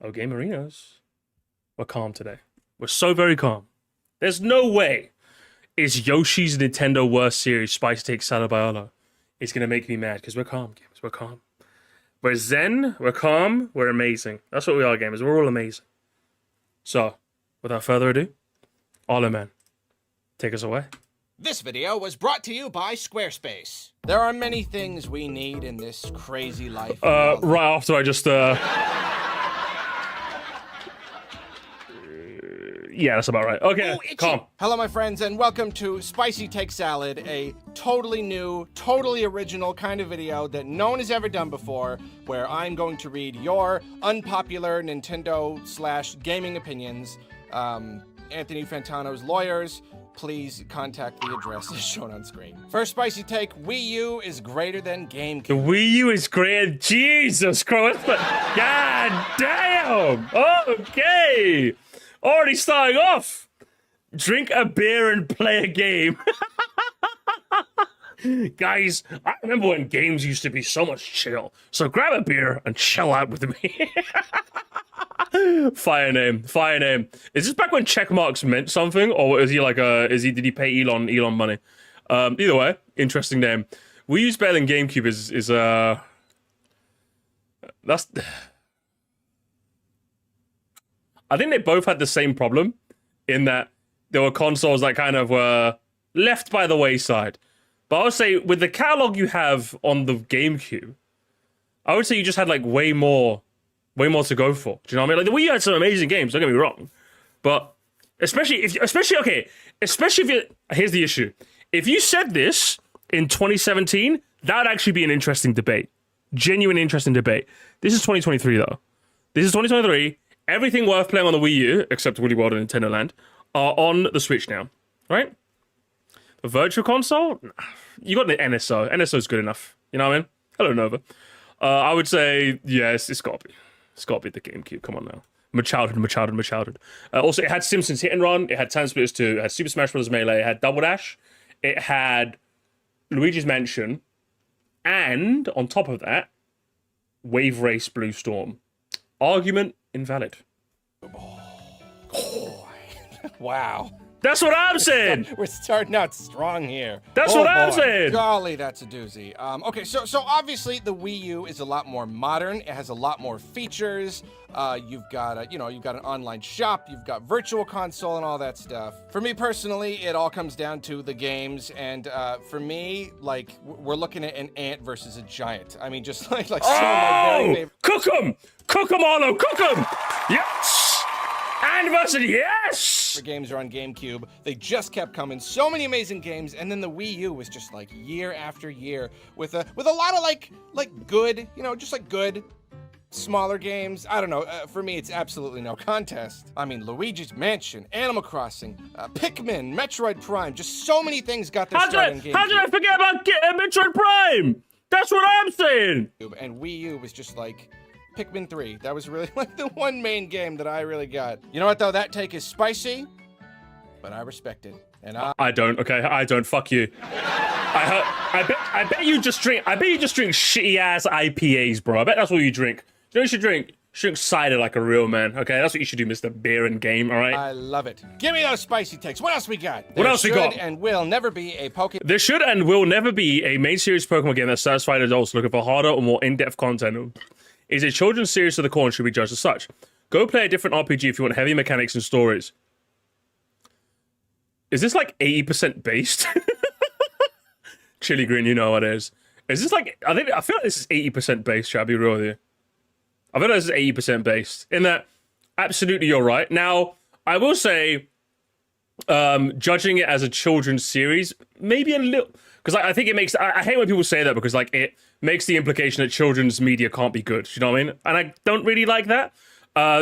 Oh, Game Arenas. We're calm today. We're so very calm. There's no way is Yoshi's Nintendo Worst Series Spicy Take Salad by Arlo. It's gonna make me mad because we're calm, gamers. We're calm. We're zen. We're calm. We're amazing. That's what we are, gamers. We're all amazing. So, without further ado, Arlo man, take us away. This video was brought to you by Squarespace. There are many things we need in this crazy life. Right after I just yeah, that's about right. Okay, Ooh, calm. Hello, my friends, and welcome to Spicy Take Salad, a totally new, totally original kind of video that no one has ever done before, where I'm going to read your unpopular Nintendo/gaming opinions. Anthony Fantano's lawyers, please contact the address as shown on screen. First spicy take, Wii U is greater than GameCube. The Wii U is great. Jesus Christ. God damn. Okay. Already starting off. Drink a beer and play a game. Guys, I remember when games used to be so much chill. So grab a beer and chill out with me. Fire name. Is this back when check marks meant something, or is he like did he pay Elon money? Either way, interesting name. Wii U's better than GameCube is that's. I think they both had the same problem in that there were consoles that kind of were left by the wayside. But I would say with the catalog you have on the GameCube, I would say you just had like way more to go for. Do you know what I mean? Like the Wii U had some amazing games, don't get me wrong. But especially if here's the issue. If you said this in 2017, that would actually be an interesting debate. Genuine interesting debate. This is 2023 though. This is 2023. Everything worth playing on the Wii U, except Woolly World and Nintendo Land, are on the Switch now, right? A virtual console? You got an NSO. NSO's good enough. You know what I mean? Hello, Nova. I would say, yes, it's got to be. It's got to be the GameCube. Come on now. My childhood. Also, it had Simpsons Hit and Run. It had Time Splitters 2. It had Super Smash Bros. Melee. It had Double Dash. It had Luigi's Mansion. And, on top of that, Wave Race Blue Storm. Argument invalid. Oh. Wow. That's what I'm saying. We're starting out strong here. That's what I'm saying. Golly, that's a doozy. Okay, so obviously the Wii U is a lot more modern. It has a lot more features. You've got you've got an online shop. You've got virtual console and all that stuff. For me personally, it all comes down to the games. And for me, like we're looking at an ant versus a giant. I mean, just like some of my very favorite. Cook 'em, Arlo, cook 'em. Yes. And versus yes! Games are on GameCube. They just kept coming. So many amazing games, and then the Wii U was just like year after year with a lot of like good, just like good smaller games. I don't know. For me, it's absolutely no contest. I mean, Luigi's Mansion, Animal Crossing, Pikmin, Metroid Prime. Just so many things got their start in GameCube. How did I forget about Metroid Prime? That's what I'm saying. And Wii U was just like Pikmin 3. That was really like the one main game that I really got. You know what though? That take is spicy, but I respect it. And I don't. Okay, I don't. Fuck you. I bet you just drink. I bet you just drink shitty ass IPAs, bro. I bet that's what you drink. You know what you should drink? You should drink cider like a real man. Okay, that's what you should do, Mr. Beer and Game. All right. I love it. Give me those spicy takes. What else we got? What else we got? There should and will never be a Pokemon. There should and will never be a main series Pokemon game that satisfies adults looking for harder or more in-depth content. Is a children's series to the core and should be judged as such. Go play a different RPG if you want heavy mechanics and stories. Is this like 80% based? Chili Green, you know what it is. Is this like, I feel like this is 80% based, shall I be real with you? I feel like this is 80% based. In that, absolutely you're right. Now, I will say, judging it as a children's series, maybe a little, because I think it makes, I hate when people say that because like it makes the implication that children's media can't be good. You know what I mean? And I don't really like that.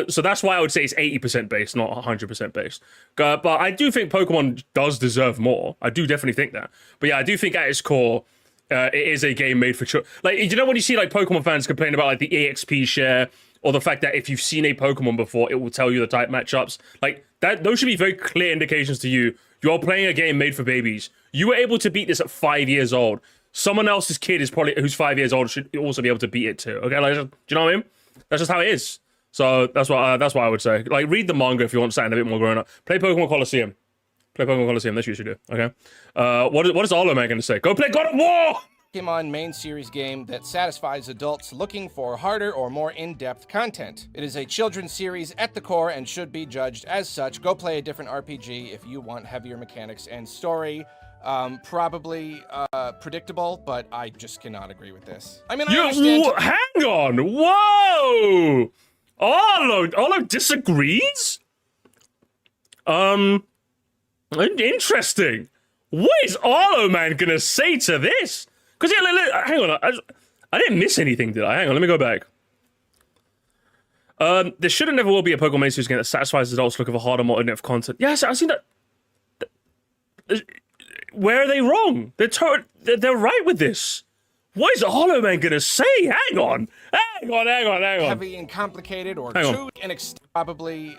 So that's why I would say it's 80% based, not 100% based. But I do think Pokemon does deserve more. I do definitely think that. But yeah, I do think at its core, it is a game made for children. Like, you know when you see like Pokemon fans complain about like the EXP share or the fact that if you've seen a Pokemon before, it will tell you the type matchups. Like that, those should be very clear indications to you. You are playing a game made for babies. You were able to beat this at 5 years old. Someone else's kid is probably who's 5 years old should also be able to beat it too. Okay, like, do you know what I mean? That's just how it is. So that's what I would say. Like, read the manga if you want something a bit more grown up. Play Pokemon Coliseum. Play Pokemon Coliseum. That's what you should do. Okay. What is Arlo Man going to say? Go play God of War. Pokemon main series game that satisfies adults looking for harder or more in-depth content. It is a children's series at the core and should be judged as such. Go play a different RPG if you want heavier mechanics and story. Probably predictable, but I just cannot agree with this. I mean, I understand. Hang on. Whoa. Arlo disagrees? Interesting. What is Arlo Man gonna say to this? Because, yeah, hang on, I didn't miss anything, did I? Hang on, let me go back. There should and never will be a Pokemon series game that satisfies adults looking for harder, more in-depth content. Yes, I've seen that. Where are they wrong? They're right with this. What is Arlo Man gonna say? Hang on. Heavy and complicated or too probably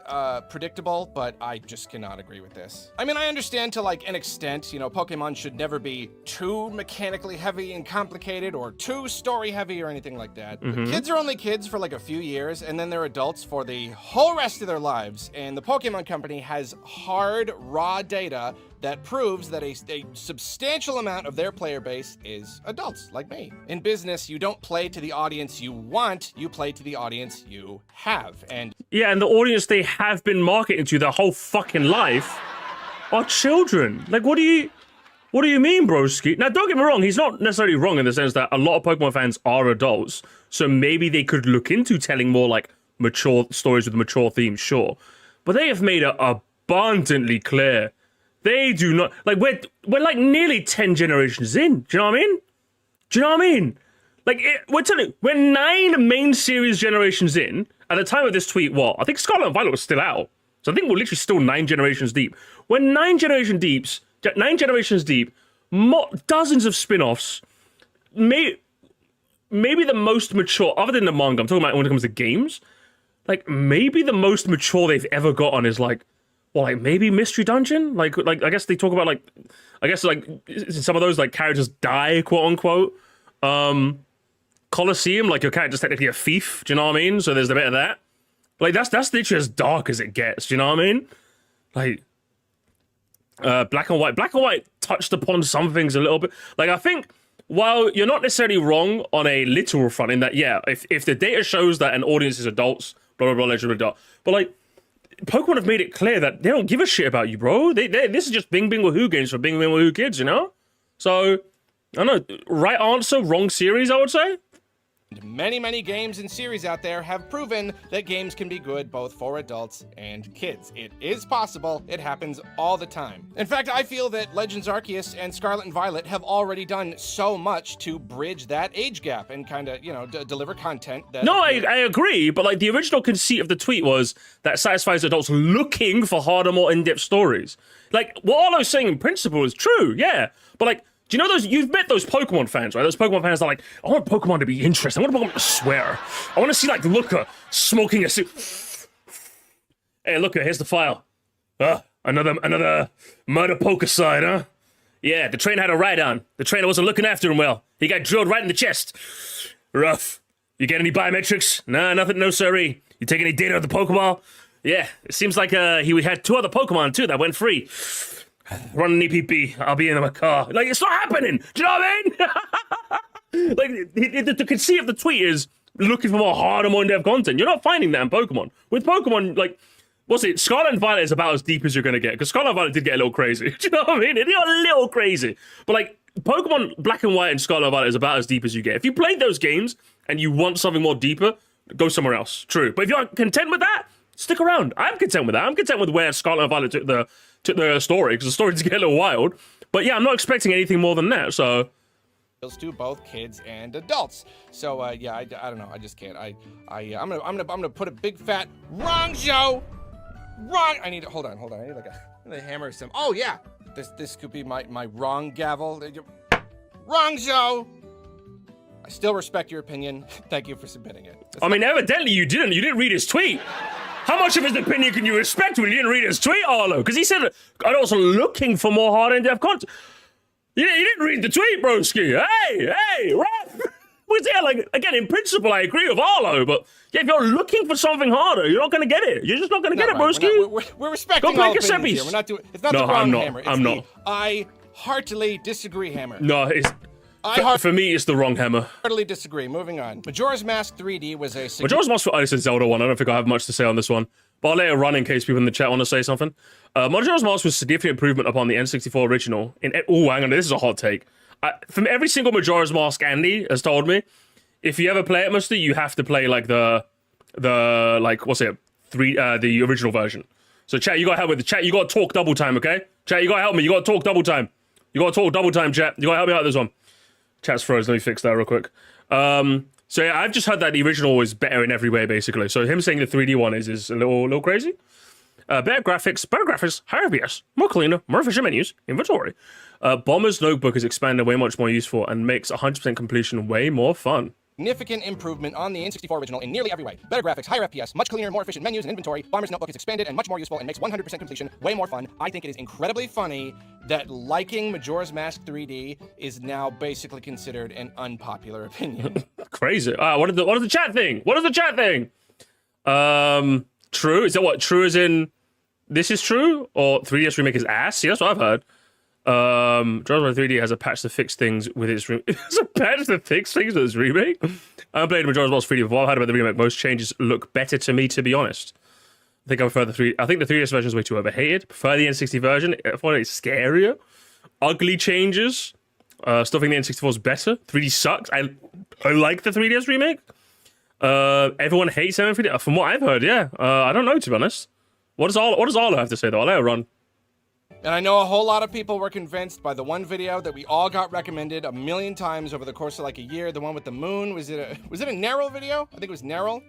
predictable, but I just cannot agree with this. I mean, I understand to like an extent, you know, Pokemon should never be too mechanically heavy and complicated or too story heavy or anything like that. But kids are only kids for like a few years and then they're adults for the whole rest of their lives. And the Pokemon Company has hard, raw data that proves that a substantial amount of their player base is adults like me. In business, you don't play to the audience you want, you play to the audience you have. And yeah, and the audience they have been marketing to their whole fucking life are children. Like, what do you mean, broski? Now, don't get me wrong, he's not necessarily wrong in the sense that a lot of Pokemon fans are adults, so maybe they could look into telling more, like, mature stories with mature themes, sure. But they have made it abundantly clear they do not, like, we're like nearly 10 generations in. Do you know what I mean? Like, we're telling you, we're 9 main series generations in. At the time of this tweet, what? I think Scarlet and Violet was still out. So I think we're literally still 9 generations deep. We're 9 generations deep, dozens of spin-offs. Maybe the most mature, other than the manga, I'm talking about when it comes to games, like, maybe the most mature they've ever gotten is, like, well, like, maybe Mystery Dungeon? Like I guess they talk about, like, some of those, like, characters die, quote-unquote. Coliseum, like, your character's technically a thief, do you know what I mean? So there's a bit of that. Like, that's literally as dark as it gets, do you know what I mean? Like, Black and White touched upon some things a little bit. Like, I think, while you're not necessarily wrong on a literal front in that, yeah, if the data shows that an audience is adults, blah, blah, blah, legend of adult, but, like, Pokemon have made it clear that they don't give a shit about you, bro. This is just Bing Bing Woohoo games for Bing Bing Woohoo kids, you know? So, I don't know. Right answer, wrong series, I would say. Many, many games and series out there have proven that games can be good both for adults and kids. It is possible. It happens all the time. In fact, I feel that Legends Arceus and Scarlet and Violet have already done so much to bridge that age gap and kind of, you know, deliver content that... No, I agree, but, like, the original conceit of the tweet was that satisfies adults looking for harder, more in-depth stories. Like, what Arlo's saying in principle is true, yeah, but, like, do you know those, you've met those Pokemon fans, right? Those Pokemon fans that are like, I want Pokemon to be interesting. I want Pokemon to swear. I want to see, like, Looker smoking a suit. Hey, Looker, here's the file. Another murder Pokecide, huh? Yeah, the trainer had a ride on. The trainer wasn't looking after him well. He got drilled right in the chest. Rough. You get any biometrics? Nah, nothing, no siree. You take any data of the Pokeball? Yeah, it seems like he had 2 other Pokemon, too, that went free. Run an EPP, I'll be in my car. Like, it's not happening! Do you know what I mean? Like, the conceit of the tweet is looking for more hard and more in-depth content. You're not finding that in Pokemon. With Pokemon, like, what's it? Scarlet and Violet is about as deep as you're gonna get. Because Scarlet and Violet did get a little crazy. Do you know what I mean? It got a little crazy. But, like, Pokemon Black and White and Scarlet and Violet is about as deep as you get. If you played those games and you want something more deeper, go somewhere else. True. But if you're content with that, stick around. I'm content with that. I'm content with where Scarlet and Violet took the story, because the story did get a little wild. But yeah, I'm not expecting anything more than that, so... to both kids and adults. So yeah, I don't know. I just can't. I'm gonna put a big fat wrong, Joe. Wrong. I need to hold on. I need like a hammer or something. Oh yeah, this could be my wrong gavel. Wrong, Joe. I still respect your opinion. Thank you for submitting it. I mean, evidently you didn't. You didn't read his tweet. How much of his opinion can you respect when you didn't read his tweet, Arlo? Because he said, I'm also looking for more hard in-depth content. You didn't read the tweet, broski. Hey, ref. Because, yeah, like, again, in principle, I agree with Arlo, but yeah, if you're looking for something harder, you're not going to get it. You're just not going to get it, broski. We're respecting Go all play opinions here. Giuseppe's. We're not doing. It's not No, the wrong I'm not. hammer. It's I'm the not. I heartily disagree hammer. No, it's... For me, it's the wrong hammer. Heartily disagree. Moving on. Majora's Mask 3D was a... Majora's Mask, it's a Zelda one. I don't think I have much to say on this one. But I'll let it run in case people in the chat want to say something. Majora's Mask was a significant improvement upon the N64 original. Oh, hang on, this is a hot take. From every single Majora's Mask Andy has told me, if you ever play it, Musty, you have to play like the the original version. So chat, you gotta help with the chat. You gotta talk double time, okay? Chat, you gotta help me. You gotta talk double time. You gotta talk double time, chat. You gotta help me out with this one. Chat's frozen. Let me fix that real quick. So yeah, I've just heard that the original was better in every way, basically. So him saying the 3D one is a little crazy. Better graphics, higher FPS, more cleaner, more efficient menus, inventory. Bomber's Notebook is expanded way much more useful and makes 100% completion way more fun. Significant improvement on the N64 original in nearly every way. Better graphics, higher FPS, much cleaner, more efficient menus and inventory. Bomber's Notebook is expanded and much more useful and makes 100% completion way more fun. I think it is incredibly funny that liking Majora's Mask 3D is now basically considered an unpopular opinion. Crazy. What is the chat thing? What is the chat thing? True? Is that what? True as in this is true? Or 3DS Remake is ass? Yeah, that's what I've heard. Majora's Mask 3D has a patch to fix things with its remake. Has a patch to fix things with its remake? I played Majora's Mask 3D before. I've heard about the remake. Most changes look better to me, to be honest. I think I prefer I think the 3DS version is way too overhated. Prefer the N60 version. I find it's scarier. Ugly changes. Still think the N64 is better. 3D sucks. I like the 3DS remake. Everyone hates M3D. From what I've heard, yeah. I don't know, to be honest. What does Arlo have to say, though? I'll let it run. And I know a whole lot of people were convinced by the one video that we all got recommended a million times over the course of like a year. The one with the moon. Was it a Narrow video? I think it was Narrow.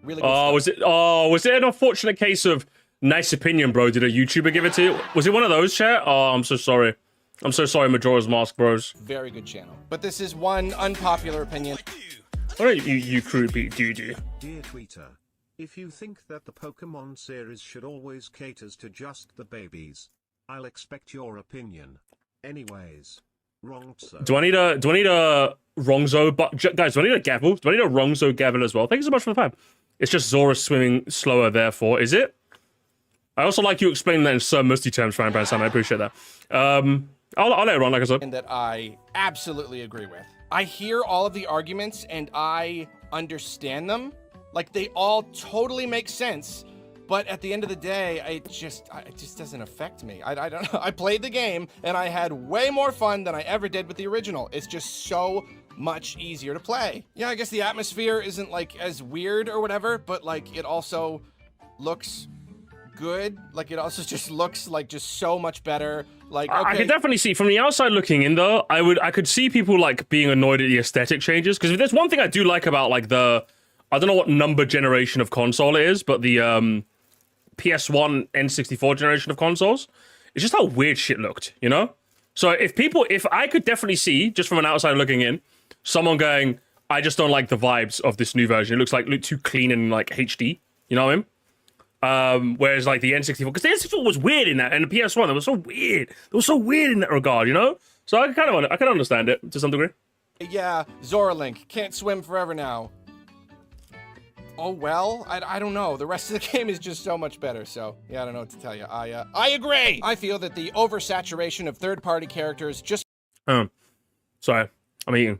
Really good stuff. Was it an unfortunate case of nice opinion, bro? Did a YouTuber give it to you? Was it one of those, chat? Oh, I'm so sorry. I'm so sorry, Majora's Mask, bros. Very good channel. But this is one unpopular opinion. What are you creepy dude? Dear tweeter, if you think that the Pokemon series should always cater to just the babies, I'll expect your opinion. Anyways, wrong sir. Do I need a Wrongzo? But guys, do I need a gavel? Do I need a Wrongzo gavel as well? Thank you so much for the fan. It's just Zora swimming slower, therefore. Is it? I also like you explaining that in Sir Musty terms, Frank Branson. I appreciate that. I'll let it run, like I said. And that I absolutely agree with. I hear all of the arguments and I understand them. Like, they all totally make sense. But at the end of the day, it just doesn't affect me. I don't know. I played the game and I had way more fun than I ever did with the original. It's just so much easier to play. Yeah, I guess the atmosphere isn't like as weird or whatever, but like it also looks good. Like it also just looks like just so much better. Like okay. I could definitely see from the outside looking in though, I could see people like being annoyed at the aesthetic changes. Because if there's one thing I do like about like I don't know what number generation of console it is, but the PS1 N64 generation of consoles, it's just how weird shit looked, you know? So if I could definitely see, just from an outside looking in, someone going, I just don't like the vibes of this new version. It looks too clean and like HD, you know what I mean? Whereas like the N64, because the N64 was weird in that, and the PS1, it was so weird. It was so weird in that regard, you know? So I can understand it to some degree. Yeah, Zora Link can't swim forever now. Oh well, I don't know. The rest of the game is just so much better. So yeah, I don't know what to tell you. I agree. I feel that the oversaturation of third-party characters just. Sorry, I'm eating.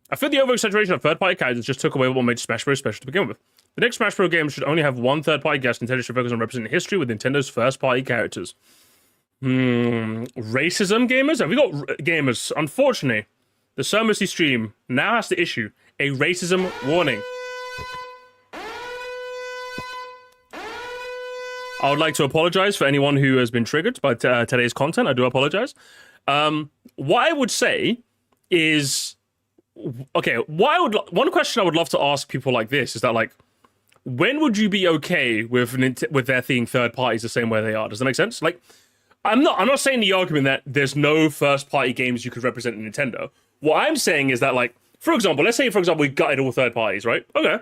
I feel the oversaturation of third-party characters just took away what made Smash Bros. Special to begin with. The next Smash Bros. Game should only have one third-party guest intended to focus on representing history with Nintendo's first-party characters. Racism, gamers? Have we got gamers? Unfortunately, the Sir Musty stream now has to issue a racism warning. I would like to apologize for anyone who has been triggered by today's content. I do apologize. What I would say is, okay, one question I would love to ask people like this is that, like, when would you be okay with their seeing third parties the same way they are? Does that make sense? Like, I'm not saying the argument that there's no first party games you could represent in Nintendo. What I'm saying is that, like, for example, let's say, we gutted all third parties, right? Okay.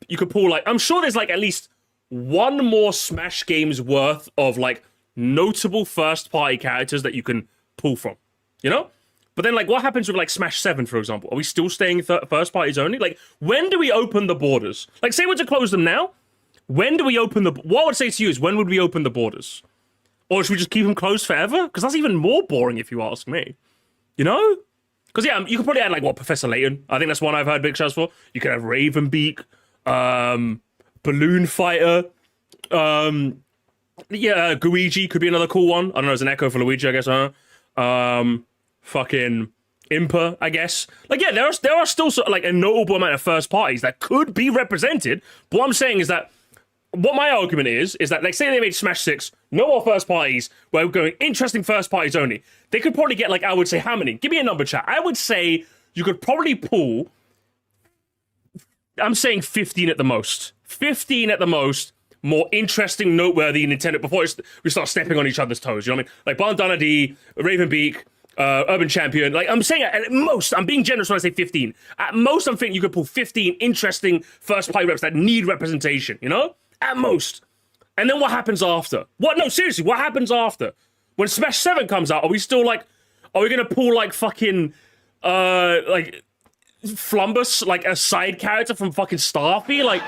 You could pull, like, I'm sure there's, like, at least one more Smash game's worth of, like, notable first-party characters that you can pull from, you know? But then, like, what happens with, like, Smash 7, for example? Are we still staying first parties only? Like, when do we open the borders? Like, say we're to close them now. When do we open the... What I would say to you is, when would we open the borders? Or should we just keep them closed forever? Because that's even more boring, if you ask me. You know? Because, yeah, you could probably add, like, what, Professor Layton? I think that's one I've heard big shouts for. You could have Ravenbeak, Balloon Fighter, yeah, Guigi could be another cool one. I don't know, as an echo for Luigi, I guess, I don't know. Fucking Impa, I guess. Like, yeah, there are still sort of, like, a notable amount of first parties that could be represented. But what I'm saying is that, what my argument is that, like, say they made Smash 6, no more first parties, we're going interesting first parties only. They could probably get, like, I would say, how many? Give me a number, chat. I would say you could probably pull, I'm saying 15 at the most. 15 at the most. More interesting, noteworthy Nintendo before we start stepping on each other's toes. You know what I mean? Like Bandana D, Ravenbeak, Urban Champion. Like, I'm saying at most, I'm being generous when I say 15. At most, I'm thinking you could pull 15 interesting first party reps that need representation. You know? At most. And then what happens after? What? No, seriously, what happens after? When Smash 7 comes out, are we still like? Are we gonna pull like fucking like Flumbus, like a side character from fucking Starfy, Like,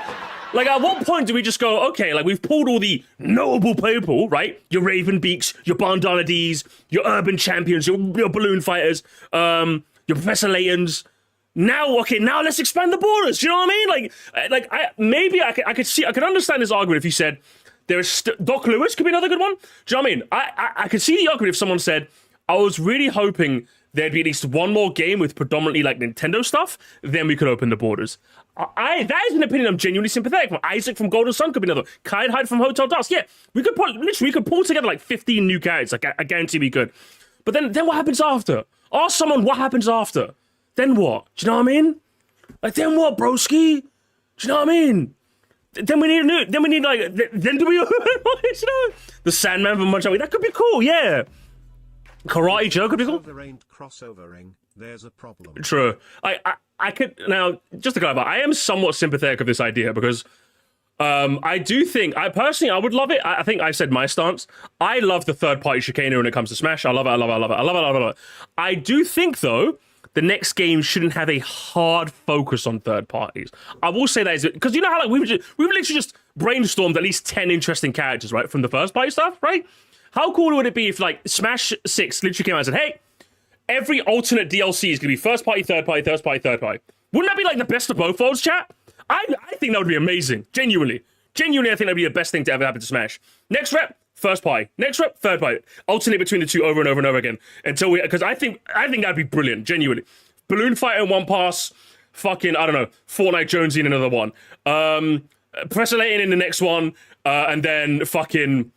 at what point do we just go, okay, like, we've pulled all the notable people, right? Your Ravenbeaks, your Bandana Ds, your Urban Champions, your Balloon Fighters, your Professor Laytons. Now, okay, now let's expand the borders. Do you know what I mean? I could understand this argument if you said, Doc Lewis could be another good one. Do you know what I mean? I could see the argument if someone said, I was really hoping there'd be at least one more game with predominantly, like, Nintendo stuff, then we could open the borders. That is an opinion I'm genuinely sympathetic for. Isaac from Golden Sun could be another. Kyle Hyde from Hotel Dusk. Yeah, we could pull together like 15 new characters. Like, I guarantee we could. But then what happens after? Ask someone what happens after. Then what? Do you know what I mean? Like, then what, broski? Do you know what I mean? Then we need like, then do we, you know, the Sandman from Munch. That could be cool, yeah. Karate Joe could be cool. There ain't crossovering, there's a problem. True. I could, now, just to clarify, I am somewhat sympathetic of this idea because I do think, I would love it. I think I said my stance. I love the third-party chicanery when it comes to Smash. I love it. I do think, though, the next game shouldn't have a hard focus on third parties. I will say that is because you know how like we've literally just brainstormed at least 10 interesting characters, right, from the first party stuff, right? How cool would it be if like Smash 6 literally came out and said, hey, every alternate DLC is going to be first party, third party, third party, third party. Wouldn't that be like the best of both worlds, chat? I think that would be amazing. Genuinely, I think that'd be the best thing to ever happen to Smash. Next rep, first party. Next rep, third party. Alternate between the two over and over and over again until because I think that'd be brilliant. Genuinely, Balloon Fighter in one pass. Fucking I don't know. Fortnite Jonesy in another one. Professor Layton in the next one, and then fucking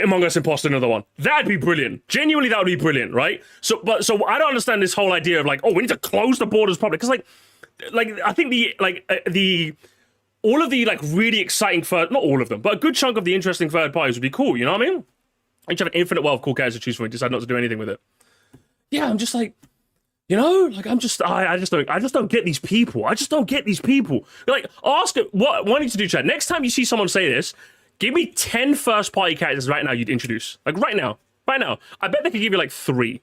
Among Us Imposter another one. That'd be brilliant. Genuinely, that would be brilliant, right? So I don't understand this whole idea of like, oh, we need to close the borders properly because like I think all of the like really exciting not all of them, but a good chunk of the interesting third parties would be cool. You know what I mean? I just have an infinite wealth of cool characters to choose from and decide not to do anything with it. Yeah, I'm just like, you know, like I just don't get these people. I just don't get these people. Like, ask it. What I need to do, Chad. Next time you see someone say this, give me 10 first party characters right now you'd introduce. Like right now. I bet they could give you like 3.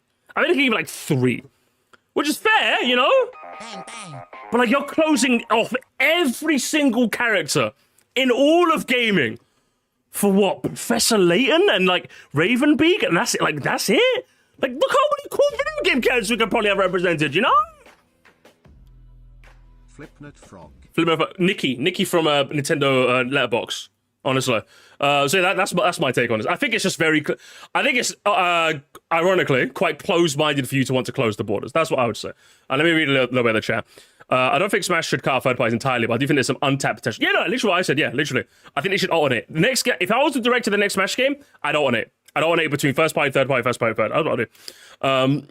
Which is fair, you know? Bang, bang. But like you're closing off every single character in all of gaming for what? Professor Layton and like Ravenbeak and that's it. Like that's it. Like look how many cool video game characters we could probably have represented, you know? Flipnut Frog. Nikki from Nintendo Letterbox. Honestly, so that's my take on this. I think it's just I think it's ironically quite closed-minded for you to want to close the borders. That's what I would say. Let me read a little bit of the chat. I don't think Smash should cut out third parties entirely, but I do think there's some untapped potential. Yeah, no, literally what I said. Yeah, literally. I think they should alternate. The next game, if I was to direct to the next Smash game, I'd alternate. I'd alternate between first party, third party, first party, third. That's what I'd do.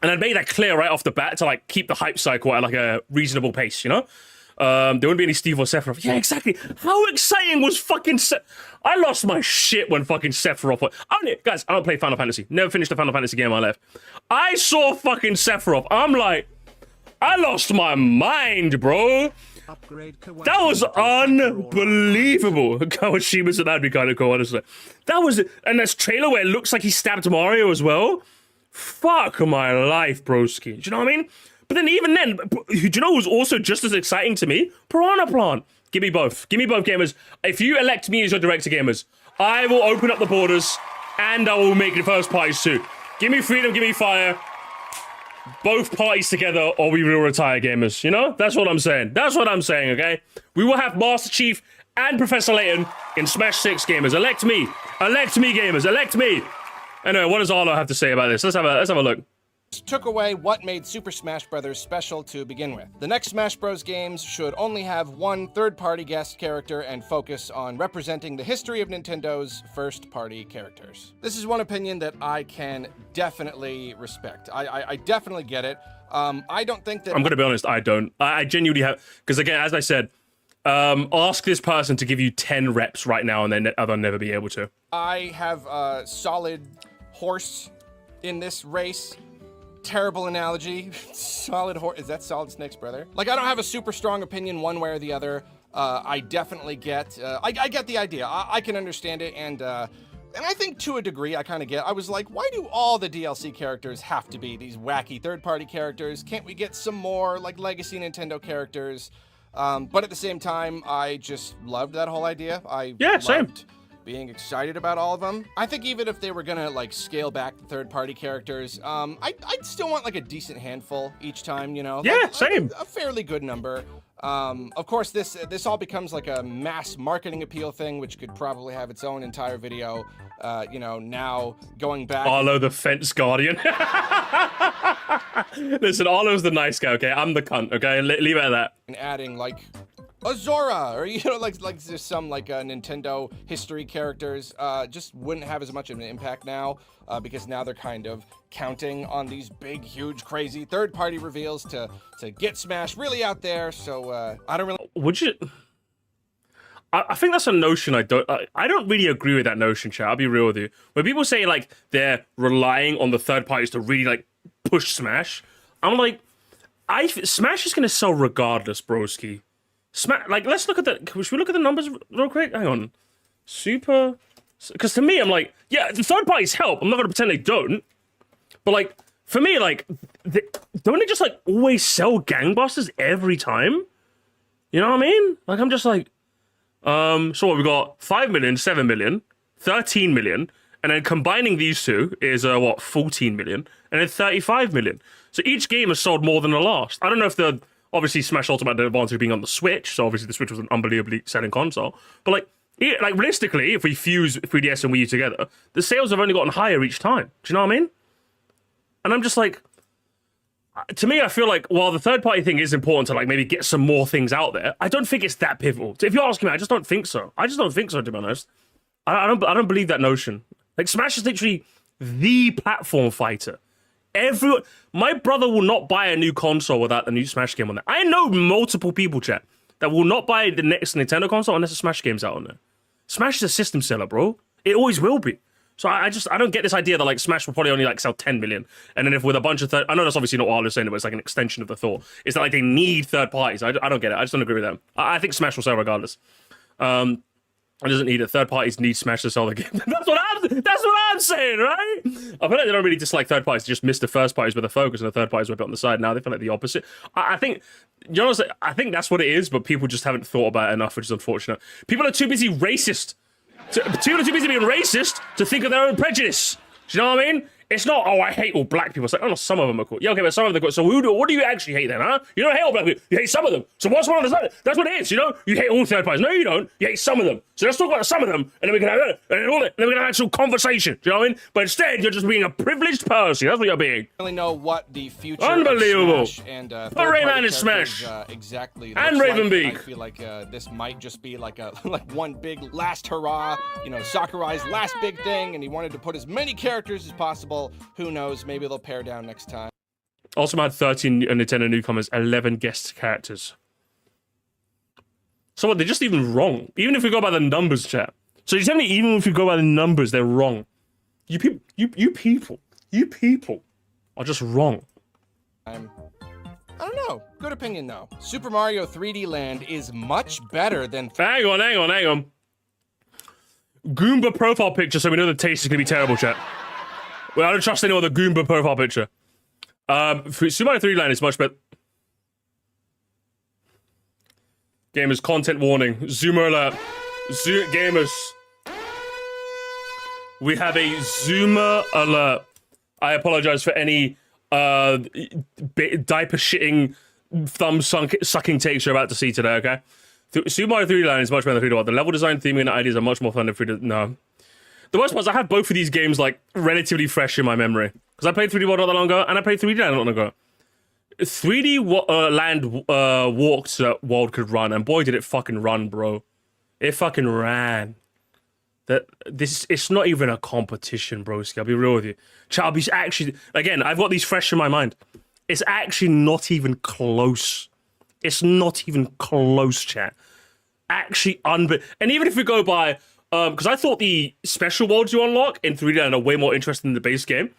And I'd make that clear right off the bat to like keep the hype cycle at like a reasonable pace, you know? There wouldn't be any Steve or Sephiroth. Yeah, exactly. How exciting was fucking I lost my shit when fucking Sephiroth guys, I don't play Final Fantasy. Never finished a Final Fantasy game in my life. I saw fucking Sephiroth. I'm like, I lost my mind, bro. That was unbelievable. Kawashima said that'd be kind of cool, honestly. And this trailer where it looks like he stabbed Mario as well. Fuck my life, broski. Do you know what I mean? But then even then, do you know who's also just as exciting to me? Piranha Plant. Give me both. Give me both, gamers. If you elect me as your director, gamers, I will open up the borders and I will make the first parties too. Give me freedom, give me fire. Both parties together or we will retire, gamers. You know? That's what I'm saying. That's what I'm saying, okay? We will have Master Chief and Professor Layton in Smash 6, gamers. Elect me. Elect me, gamers. Elect me. Anyway, what does Arlo have to say about this? Let's have a look. Took away what made Super Smash Bros. Special to begin with. The next Smash Bros. Games should only have one third-party guest character and focus on representing the history of Nintendo's first-party characters. This is one opinion that I can definitely respect. I definitely get it. I don't think that... I'm going to be honest, I don't. I genuinely have... Because again, as I said, ask this person to give you 10 reps right now and they'll never be able to. I have a solid horse in this race. Terrible analogy. Solid horse. Is that Solid Snake's brother? Like, I don't have a super strong opinion one way or the other. I definitely get, I get the idea. I can understand it, and I think to a degree I kind of get. I was like, why do all the DLC characters have to be these wacky third-party characters? Can't we get some more, like, legacy Nintendo characters? But at the same time, I just loved that whole idea. Same. Being excited about all of them. I think even if they were gonna like scale back the third-party characters, I'd still want like a decent handful each time, you know? Yeah, like, same. A fairly good number. Of course, this all becomes like a mass marketing appeal thing, which could probably have its own entire video. You know, now going back. Arlo the fence guardian. Listen, Arlo's the nice guy, okay? I'm the cunt, okay? Leave it at that. And adding like Azora, or you know, like there's some like Nintendo history characters, just wouldn't have as much of an impact now, because now they're kind of counting on these big, huge, crazy third-party reveals to get Smash really out there. So I don't really. Would you? I think that's a notion I don't really agree with that notion, chat. I'll be real with you. When people say like they're relying on the third parties to really like push Smash, I'm like, Smash is gonna sell regardless, broski. Like, let's look at the. Should we look at the numbers real quick? Hang on. Super. Because to me, I'm like, yeah, the third parties help. I'm not going to pretend they don't. But, like, for me, like, don't they just, like, always sell gangbusters every time? You know what I mean? Like, I'm just like, so what, we got 5 million, 7 million, 13 million, and then combining these two is, 14 million, and then 35 million. So each game has sold more than the last. I don't know if obviously, Smash Ultimate had the advantage of being on the Switch, so obviously the Switch was an unbelievably selling console. But like realistically, if we fuse 3DS and Wii U together, the sales have only gotten higher each time. Do you know what I mean? And I'm just like, to me, I feel like while the third-party thing is important to like maybe get some more things out there, I don't think it's that pivotal. So if you're asking me, I just don't think so. I just don't think so, to be honest. I don't believe that notion. Like, Smash is literally the platform fighter. My brother will not buy a new console without the new Smash game on there. I know multiple people, chat, that will not buy the next Nintendo console unless the Smash game's out on there. Smash is a system seller, bro. It always will be. So I don't get this idea that like Smash will probably only like sell 10 million, and then if with a bunch of I know that's obviously not what Arlo's saying, but it's like an extension of the thought. Is that like they need third parties? I don't get it. I just don't agree with them. I think Smash will sell regardless. It doesn't need it. Third parties need Smash to sell the game. That's what I'm saying, right? I feel like they don't really dislike third parties. They just miss the first parties with the focus, and the third parties were a bit on the side. Now they feel like the opposite. I think, you know, I think that's what it is, but people just haven't thought about it enough, which is unfortunate. People are too busy racist. People are too busy being racist to think of their own prejudice. Do you know what I mean? It's not, oh, I hate all black people. It's like, oh, no, some of them are cool. Yeah, okay, but some of them are cool. So what do you actually hate then, huh? You don't hate all black people. You hate some of them. So what's wrong with that? That's what it is, you know? You hate all third parties. No, you don't. You hate some of them. So let's talk about some of them, and then we can have then we can have an actual conversation. Do you know what I mean? But instead, you're just being a privileged person. That's what you're being. Really know what the future Unbelievable. of Smash and Rayman is Smash. Exactly. And Ravenbeak. Like. I feel like this might just be like one big last hurrah. You know, Sakurai's last big thing, and he wanted to put as many characters as possible. Who knows? Maybe they'll pare down next time. Also had 13 Nintendo newcomers, 11 guest characters. So what? They're just even wrong. Even if we go by the numbers, chat. So you tell me, even if you go by the numbers, they're wrong. You people are just wrong. I don't know. Good opinion though. Super Mario 3D Land is much better than. Hang on. Goomba profile picture, so we know the taste is gonna be terrible, chat. Well, I don't trust anyone with a Goomba profile picture. Super Mario 3D Land is much better. Gamers, content warning. Zoomer alert. Gamers. We have a Zoomer alert. I apologize for any diaper shitting, thumb sucking takes you're about to see today, okay? Super Mario 3D Land is much better than 3D World. The level design, theming, and ideas are much more fun than 3D. No. The worst part is I have both of these games, like, relatively fresh in my memory. Because I played 3D World not that long ago, and I played 3D Land not long ago. 3D Land walked so that World could run, and boy did it fucking run, bro. It fucking ran. It's not even a competition, broski. I'll be real with you. Chubby's actually, again, I've got these fresh in my mind. It's actually not even close. It's not even close, chat. Actually, and even if we go by, because I thought the special worlds you unlock in 3D Land are way more interesting than the base game.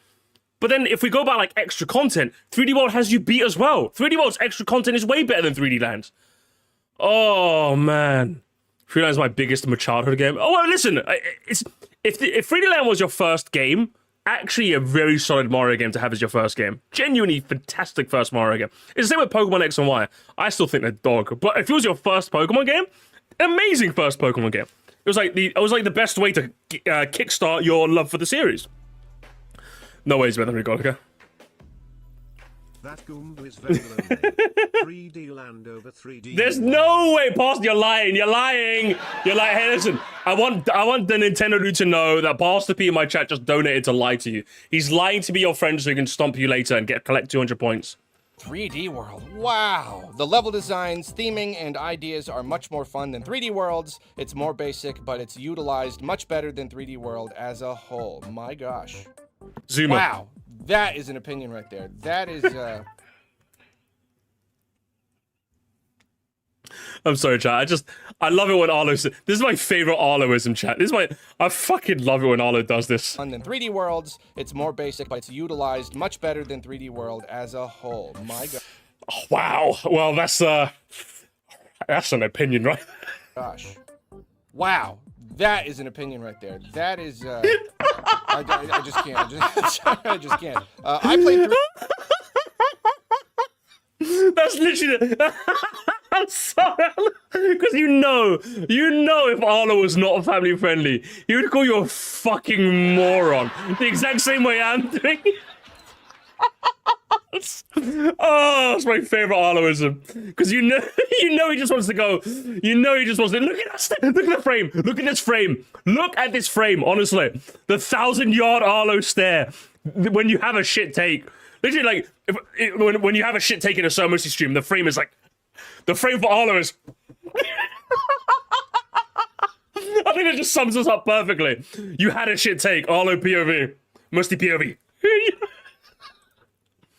But then if we go by like extra content, 3D World has you beat as well. 3D World's extra content is way better than 3D Land. Oh man, 3D Land is my biggest childhood game. Oh well, listen, if 3D Land was your first game, actually a very solid Mario game to have as your first game. Genuinely fantastic first Mario game. It's the same with Pokemon X and Y. I still think they're dog, but if it was your first Pokemon game, amazing first Pokemon game. It was like the best way to kickstart your love for the series. No way it's better than Recall, That Goomba is very lonely. 3D Land over 3D. There's no way, Pastor, you're lying. You're lying. You're like, hey, listen, I want the Nintendo dude to know that Pastor P in my chat just donated to lie to you. He's lying to be your friend so he can stomp you later and collect 200 points. 3D World. Wow. The level designs, theming, and ideas are much more fun than 3D Worlds. It's more basic, but it's utilized much better than 3D World as a whole. My gosh. Zoom Wow. That is an opinion right there. That is, I'm sorry, chat. I love it when Arlo this is my favorite Arloism, chat. I fucking love it when Arlo does this. Fun than 3D Worlds. It's more basic, but it's utilized much better than 3D World as a whole. My God. Oh, wow. Well, that's an opinion, right? Gosh. Wow. That is an opinion right there. That is, I just can't. I just can't. I played That's literally. I'm sorry, because you know, if Arlo was not family friendly, he would call you a fucking moron. The exact same way I'm doing. Oh, that's my favorite Arloism. Because you know he just wants to go. You know he just wants to look at us. Look at the frame. Look at this frame. Look at this frame. Honestly, the 1,000-yard Arlo stare when you have a shit take. Literally, like when you have a shit take in a So Musty stream, the frame is like. The frame for Arlo is. I think it just sums us up perfectly. You had a shit take. Arlo POV. Musty POV.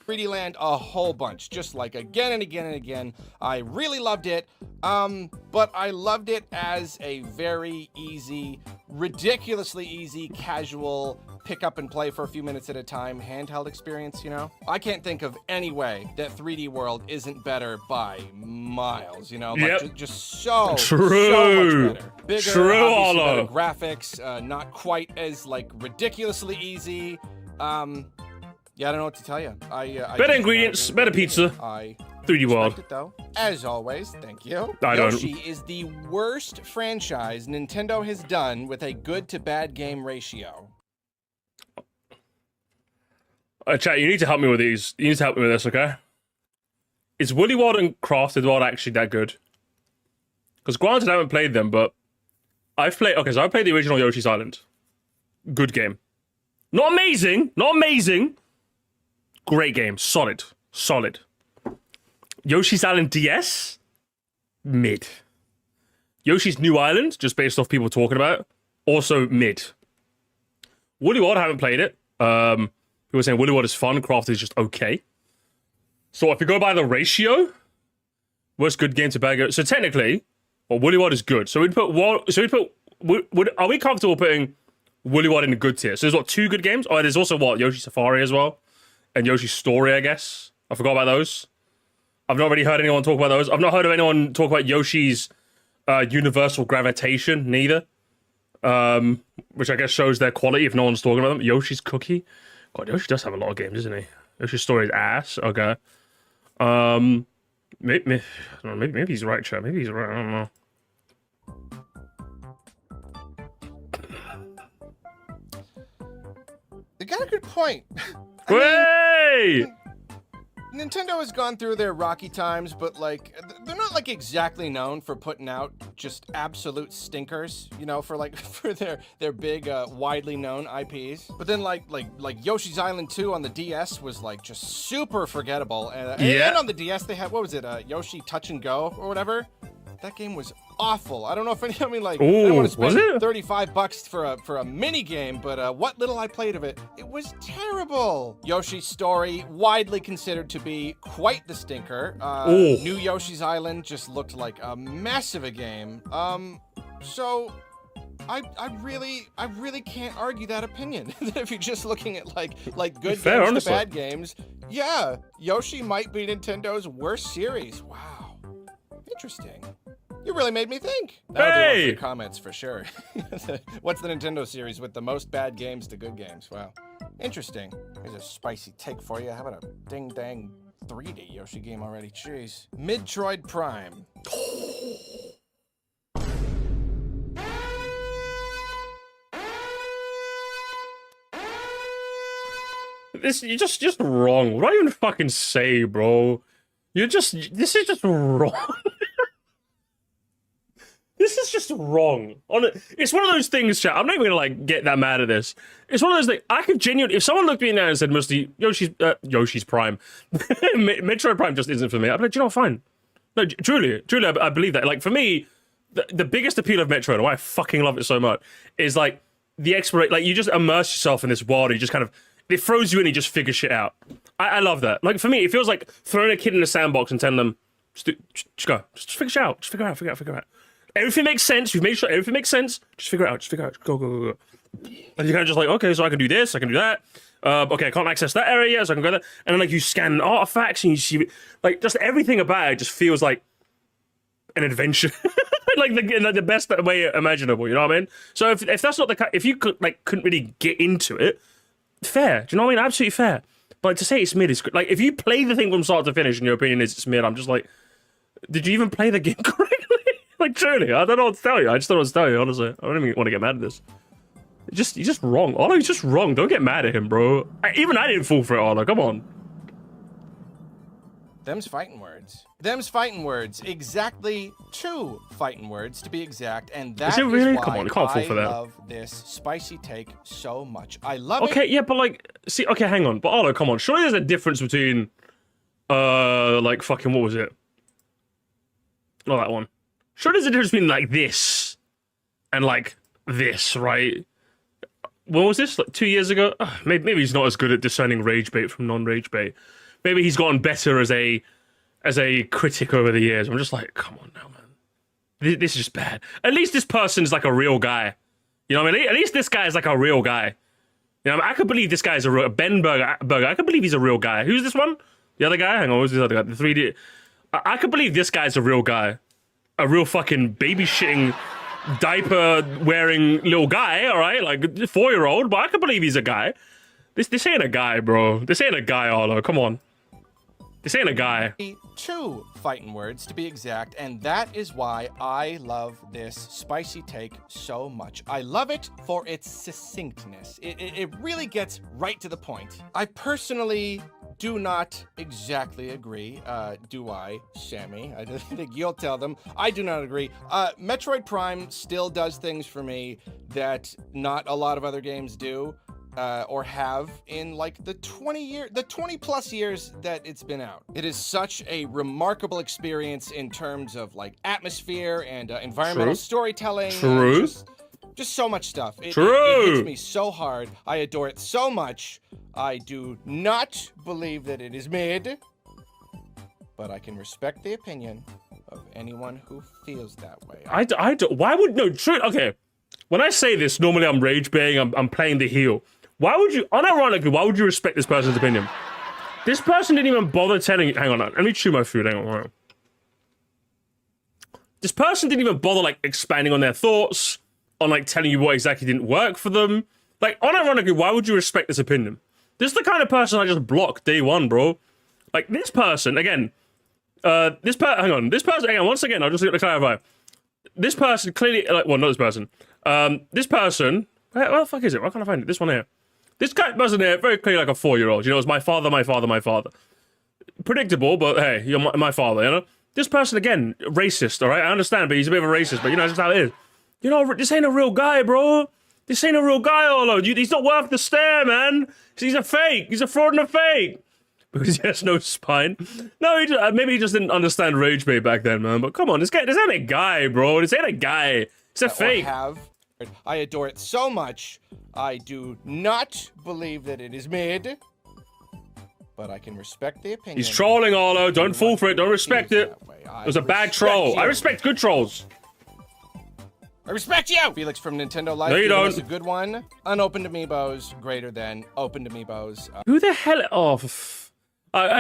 3D Land a whole bunch, just like again and again and again. I really loved it, but I loved it as a very easy, ridiculously easy, casual pick up and play for a few minutes at a time handheld experience, you know? I can't think of any way that 3D World isn't better by miles, you know? Like, yep. Just so much better. Bigger, True, obviously Arlo. better graphics, not quite as, like, ridiculously easy. Yeah, I don't know what to tell you. Better ingredients, better pizza. 3D World. It, though. As always, thank you. I don't. Yoshi is the worst franchise Nintendo has done with a good to bad game ratio. Chat, you need to help me with these. You need to help me with this, okay? Is Woolly World and Crafted World actually that good? Because granted, I haven't played them, but I've played. Okay, so I played the original Yoshi's Island. Good game. Not amazing. Not amazing. Great game. Solid. Solid. Yoshi's Island DS? Mid. Yoshi's New Island, just based off people talking about it, also mid. Woolly World, I haven't played it. People are saying Woolly World is fun, Crafted is just okay. So if you go by the ratio, worst good game to bad game. So technically, well, Woolly World is good. So are we comfortable putting Woolly World in the good tier? So there's what, 2 good games? Oh, there's also what, Yoshi Safari as well, and Yoshi Story, I guess. I forgot about those. I've not really heard anyone talk about those. I've not heard of anyone talk about Yoshi's Universal Gravitation, neither. Which I guess shows their quality if no one's talking about them. Yoshi's Cookie. God, Yoshi does have a lot of games, doesn't he? Yoshi's story is ass. Okay. Maybe, I don't know, maybe he's right, chat. Maybe he's right. I don't know. They got a good point. Hey! Nintendo has gone through their rocky times, but like they're not like exactly known for putting out just absolute stinkers, you know, for like for their big widely known IPs. But then like Yoshi's Island 2 on the DS was like just super forgettable. And on the DS they had, what was it, Yoshi Touch and Go or whatever? That game was awful. I don't know if any, I mean, like, ooh, I don't want to spend was it? $35 for a mini game, but what little I played of it, it was terrible. Yoshi's Story, widely considered to be quite the stinker. New Yoshi's Island just looked like a mess of a game. So I really can't argue that opinion. If you're just looking at like good Fair, games honestly. to bad games, yeah, Yoshi might be Nintendo's worst series. Wow, interesting. You really made me think. That'll do it for the comments for sure. What's the Nintendo series with the most bad games to good games? Wow, interesting. Here's a spicy take for you. How about a ding dang 3D Yoshi game already? Jeez. Metroid Prime. You're just wrong. What do I even fucking say, bro? This is just wrong. This is just wrong. It's one of those things, chat. I'm not even gonna like get that mad at this. It's one of those things. I could genuinely, if someone looked at me now and said, "Musty, Yoshi's Prime, Metroid Prime just isn't for me," I'd be like, "You know, fine." No, truly, I believe that. Like for me, the biggest appeal of Metroid, and why I fucking love it so much, is like the exploration. Like you just immerse yourself in this world. And you just kind of, it throws you in and you just figure shit out. I love that. Like for me, it feels like throwing a kid in a sandbox and telling them, just go, just figure shit out, just figure out. Everything makes sense. We've made sure everything makes sense. Just figure it out. Go. And you're kind of just like, okay, so I can do this, I can do that. Okay, I can't access that area yet, so I can go there. And then like you scan artifacts and you see, like just everything about it just feels like an adventure, like the best way imaginable. You know what I mean? So if that's not if you couldn't really get into it, fair. Do you know what I mean? Absolutely fair. But to say it's mid is like if you play the thing from start to finish and your opinion is it's mid, I'm just like, did you even play the game correctly? Like truly, I don't know what to tell you. I just don't know what to tell you, honestly. I don't even want to get mad at this. He's just wrong. Arlo's just wrong. Don't get mad at him, bro. Even I didn't fall for it, Arlo. Come on. Them's fighting words. Them's fighting words. Exactly 2 fighting words to be exact, and that is it really? Is why Come on, you can't fall for that. I love this spicy take so much. I love it. Okay, yeah, but like, see, okay, hang on. But Arlo, come on. Surely there's a difference between, like fucking what was it? Not that one. Sure, there's a difference between like this and like this, right? When was this? Like 2 years ago? Maybe he's not as good at discerning rage bait from non-rage bait. Maybe he's gotten better as a critic over the years. I'm just like, come on now, man. This is just bad. At least this person's like a real guy. You know what I mean? At least this guy is like a real guy. You know, I could believe this guy is a real Ben Burger. I could believe he's a real guy. Who's this one? The other guy? Hang on, who's the other guy? The 3D. I could believe this guy's a real guy. A real fucking baby-shitting, diaper-wearing little guy, all right? Like, 4-year-old, but I can believe he's a guy. This ain't a guy, bro. This ain't a guy, Arlo. Come on. This ain't a guy. 2 fighting words to be exact, and that is why I love this spicy take so much. I love it for its succinctness. It really gets right to the point. I personally do not exactly agree. Do I, Sammy? I think you'll tell them. I do not agree. Metroid Prime still does things for me that not a lot of other games do, or have in like the 20 plus years that it's been out. It is such a remarkable experience in terms of like atmosphere and environmental storytelling. True. Just so much stuff. It hits me so hard. I adore it so much. I do not believe that it is mid, but I can respect the opinion of anyone who feels that way. Why would, no, true, okay. When I say this, normally I'm rage baiting, I'm playing the heel. Why would you, unironically, why would you respect this person's opinion? This person didn't even bother telling you, hang on, let me chew my food, hang on. This person didn't even bother like expanding on their thoughts, on like telling you what exactly didn't work for them. Like, unironically, why would you respect this opinion? This is the kind of person I just block day one, bro. Like, this person, again, hang on, this person, again, once again, I'll just to clarify. This person clearly, like, well, not this person. This person, where the fuck is it? Why can't I find it? This one here. This person here, very clearly like a 4-year-old. You know, it's my father, my father, my father. Predictable, but hey, you're my father, you know? This person, again, racist, all right? I understand, but he's a bit of a racist, but you know, that's just how it is. You know, this ain't a real guy, bro. This ain't a real guy, Arlo. He's not worth the stare, man. He's a fake. He's a fraud and a fake. Because he has no spine. No, maybe he just didn't understand rage bait back then, man. But come on, this ain't a guy, bro. This ain't a guy. It's a fake. I adore it so much. I do not believe that it is mid. But I can respect the opinion. He's trolling, Arlo. Don't fall for it. Don't respect it. It was a bad troll. I respect good trolls. I respect you! Felix from Nintendo Life. No, you don't. That's a good one. Unopened amiibos greater than opened amiibos. Who the hell? Oh,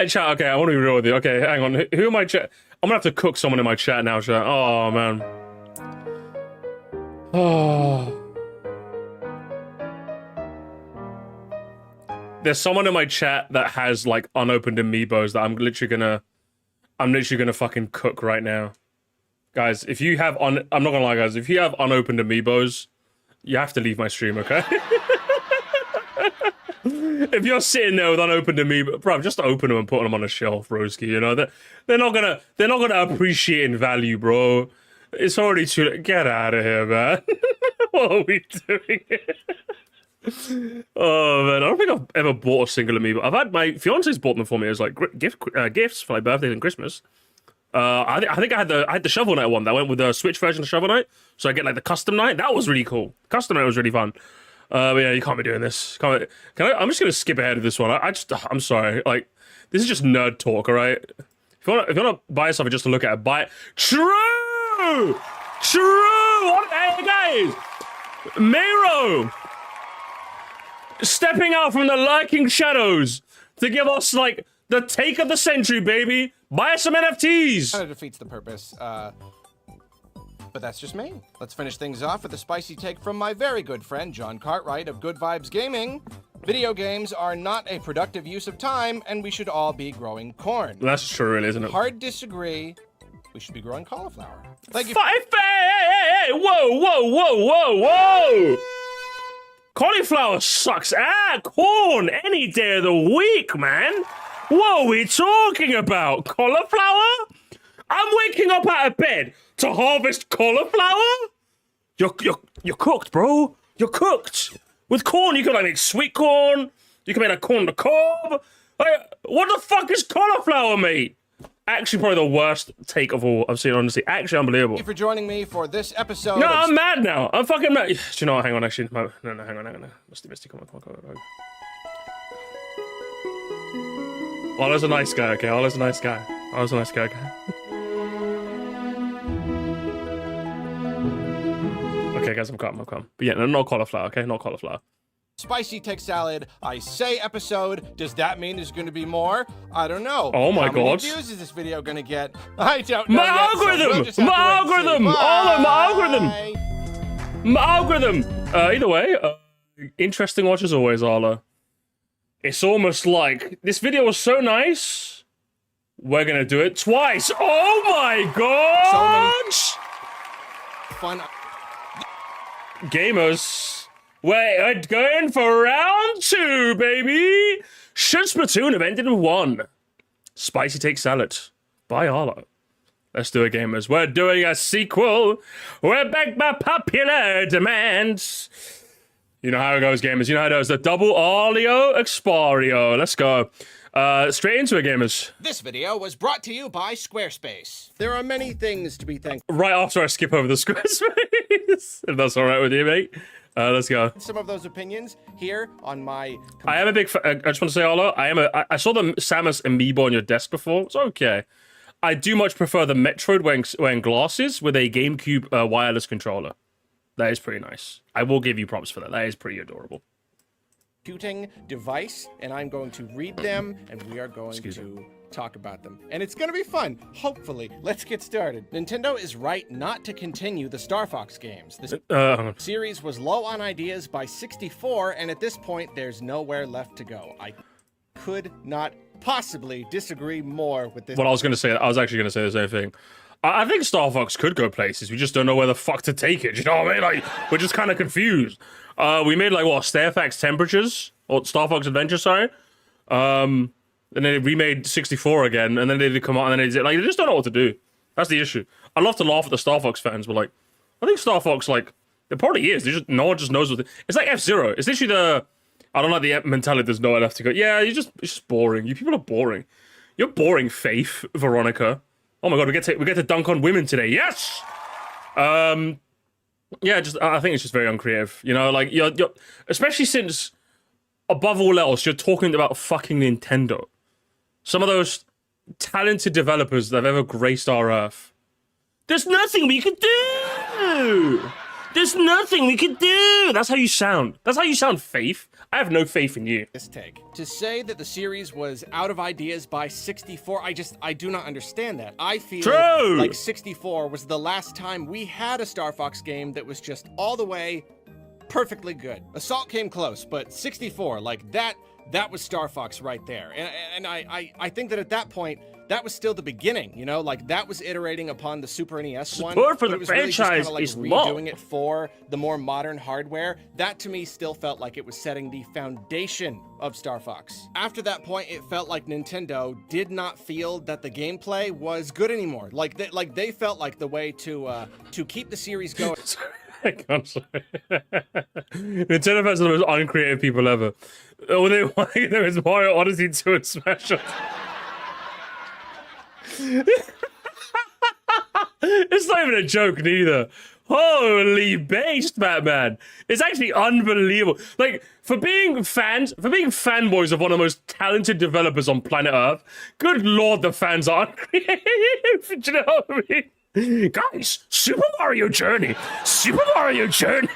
chat. Okay, I want to be real with you. Okay, hang on. Who am I chat? I'm gonna have to cook someone in my chat now, chat. Oh man. Oh. There's someone in my chat that has like unopened amiibos that I'm literally gonna fucking cook right now. Guys, if you have I'm not gonna lie, guys, if you have unopened amiibos, you have to leave my stream, okay? If you're sitting there with unopened amiibo, bro, just open them and put them on a shelf, broski. You know they're not gonna appreciate in value, bro. It's already too late. Get out of here, man. What are we doing here? Oh man, I don't think I've ever bought a single amiibo. I've had my fiance's bought them for me as like gifts for like birthdays and Christmas. I think I had the Shovel Knight one that went with the Switch version of Shovel Knight, so I get like the Custom Knight. That was really cool. Custom Knight was really fun. But yeah, you can't be doing this. I'm just gonna skip ahead of this one. I'm sorry. Like, this is just nerd talk, all right? If you wanna buy something just to look at it, buy it. True. Hey guys, Mero stepping out from the lurking shadows to give us like the take of the century, baby. Buy some NFTs. Kind of defeats the purpose. But that's just me. Let's finish things off with a spicy take from my very good friend, John Cartwright of Good Vibes Gaming. Video games are not a productive use of time, and we should all be growing corn. That's true, really, isn't it? Hard disagree. We should be growing cauliflower. Thank you. Hey! Whoa! Cauliflower sucks. Corn any day of the week, man. What are we talking about? Cauliflower? I'm waking up out of bed to harvest cauliflower? You're cooked, bro. You're cooked. With corn, you can like make sweet corn. You can make like corn on the cob. What the fuck is cauliflower, mate? Actually, probably the worst take of all I've seen, honestly. Actually, unbelievable. Thank you for joining me for this episode. No, I'm mad now. I'm fucking mad. Do you know what? Hang on, actually. No, hang on. Musty, come on. Arlo's a nice guy, okay? Arlo's a nice guy, okay? Okay, guys, I'm calm. But yeah, no cauliflower, okay? No cauliflower. Spicy Take Salad, I say episode. Does that mean there's going to be more? I don't know. Oh my God. How many views is this video going to get? I don't know. My algorithm! Either way, interesting watch as always, Arlo. It's almost like this video was so nice. We're gonna do it twice. Oh my god! Fun. Gamers, we're going for round 2, baby. Should Splatoon have ended in 1? Spicy Take Salad by Arlo. Let's do it, gamers. We're doing a sequel. We're back by popular demand. You know how it goes, gamers. You know how it goes. The double Arlo Expario. Let's go. Straight into it, gamers. This video was brought to you by Squarespace. There are many things to be thankful. Right after I skip over the Squarespace. If that's all right with you, mate. Let's go. Some of those opinions here on my... I am a big... I just want to say, Arlo, I saw the Samus amiibo on your desk before. It's okay. I do much prefer the Metroid wearing glasses with a GameCube wireless controller. That is pretty nice. I will give you props for that. That is pretty adorable. Computing device, and I'm going to read them, and we are going to talk about them. And it's gonna be fun, hopefully. Let's get started. Nintendo is right not to continue the Star Fox games. The series was low on ideas by 64, and at this point, there's nowhere left to go. I could not possibly disagree more with this. Well, I was actually gonna say the same thing. I think Star Fox could go places. We just don't know where the fuck to take it. You know what I mean? Like, we're just kind of confused. We made, like, what, Stairfax Temperatures? Or Star Fox Adventure, sorry. And then they remade 64 again, and then they did come out, and then they just don't know what to do. That's the issue. I love to laugh at the Star Fox fans, but, like, I think Star Fox, like, it probably is. No one just knows what it's like F-Zero. It's literally I don't like the mentality there's nowhere left to go. Yeah, it's just boring. You people are boring. You're boring, Faith, Veronica. Oh my god, we get to dunk on women today. Yes! Yeah, I think it's just very uncreative. You know, like, you're especially since, above all else, you're talking about fucking Nintendo. Some of those talented developers that have ever graced our earth. There's nothing we could do! There's nothing we could do! That's how you sound. That's how you sound, Faith. I have no faith in you. This take. To say that the series was out of ideas by 64, I do not understand that. I feel like 64 was the last time we had a Star Fox game that was just all the way perfectly good. Assault came close, but 64, like that was Star Fox right there. And I think that at that point, that was still the beginning, you know? Like, that was iterating upon the Super NES one. Support for but the it was really just franchise kinda like is redoing low. it for the more modern hardware. That, to me, still felt like it was setting the foundation of Star Fox. After that point, it felt like Nintendo did not feel that the gameplay was good anymore. Like they felt like the way to keep the series going. I'm sorry. Nintendo fans are the most uncreative people ever. All they want to do is Mario Odyssey 2 and Smash Up. It's not even a joke, neither. Holy based, Batman. It's actually unbelievable. Like, for being fanboys of one of the most talented developers on planet Earth, good lord, the fans are uncreative. Do you know what I mean? Guys, Super Mario Journey. Super Mario Journey.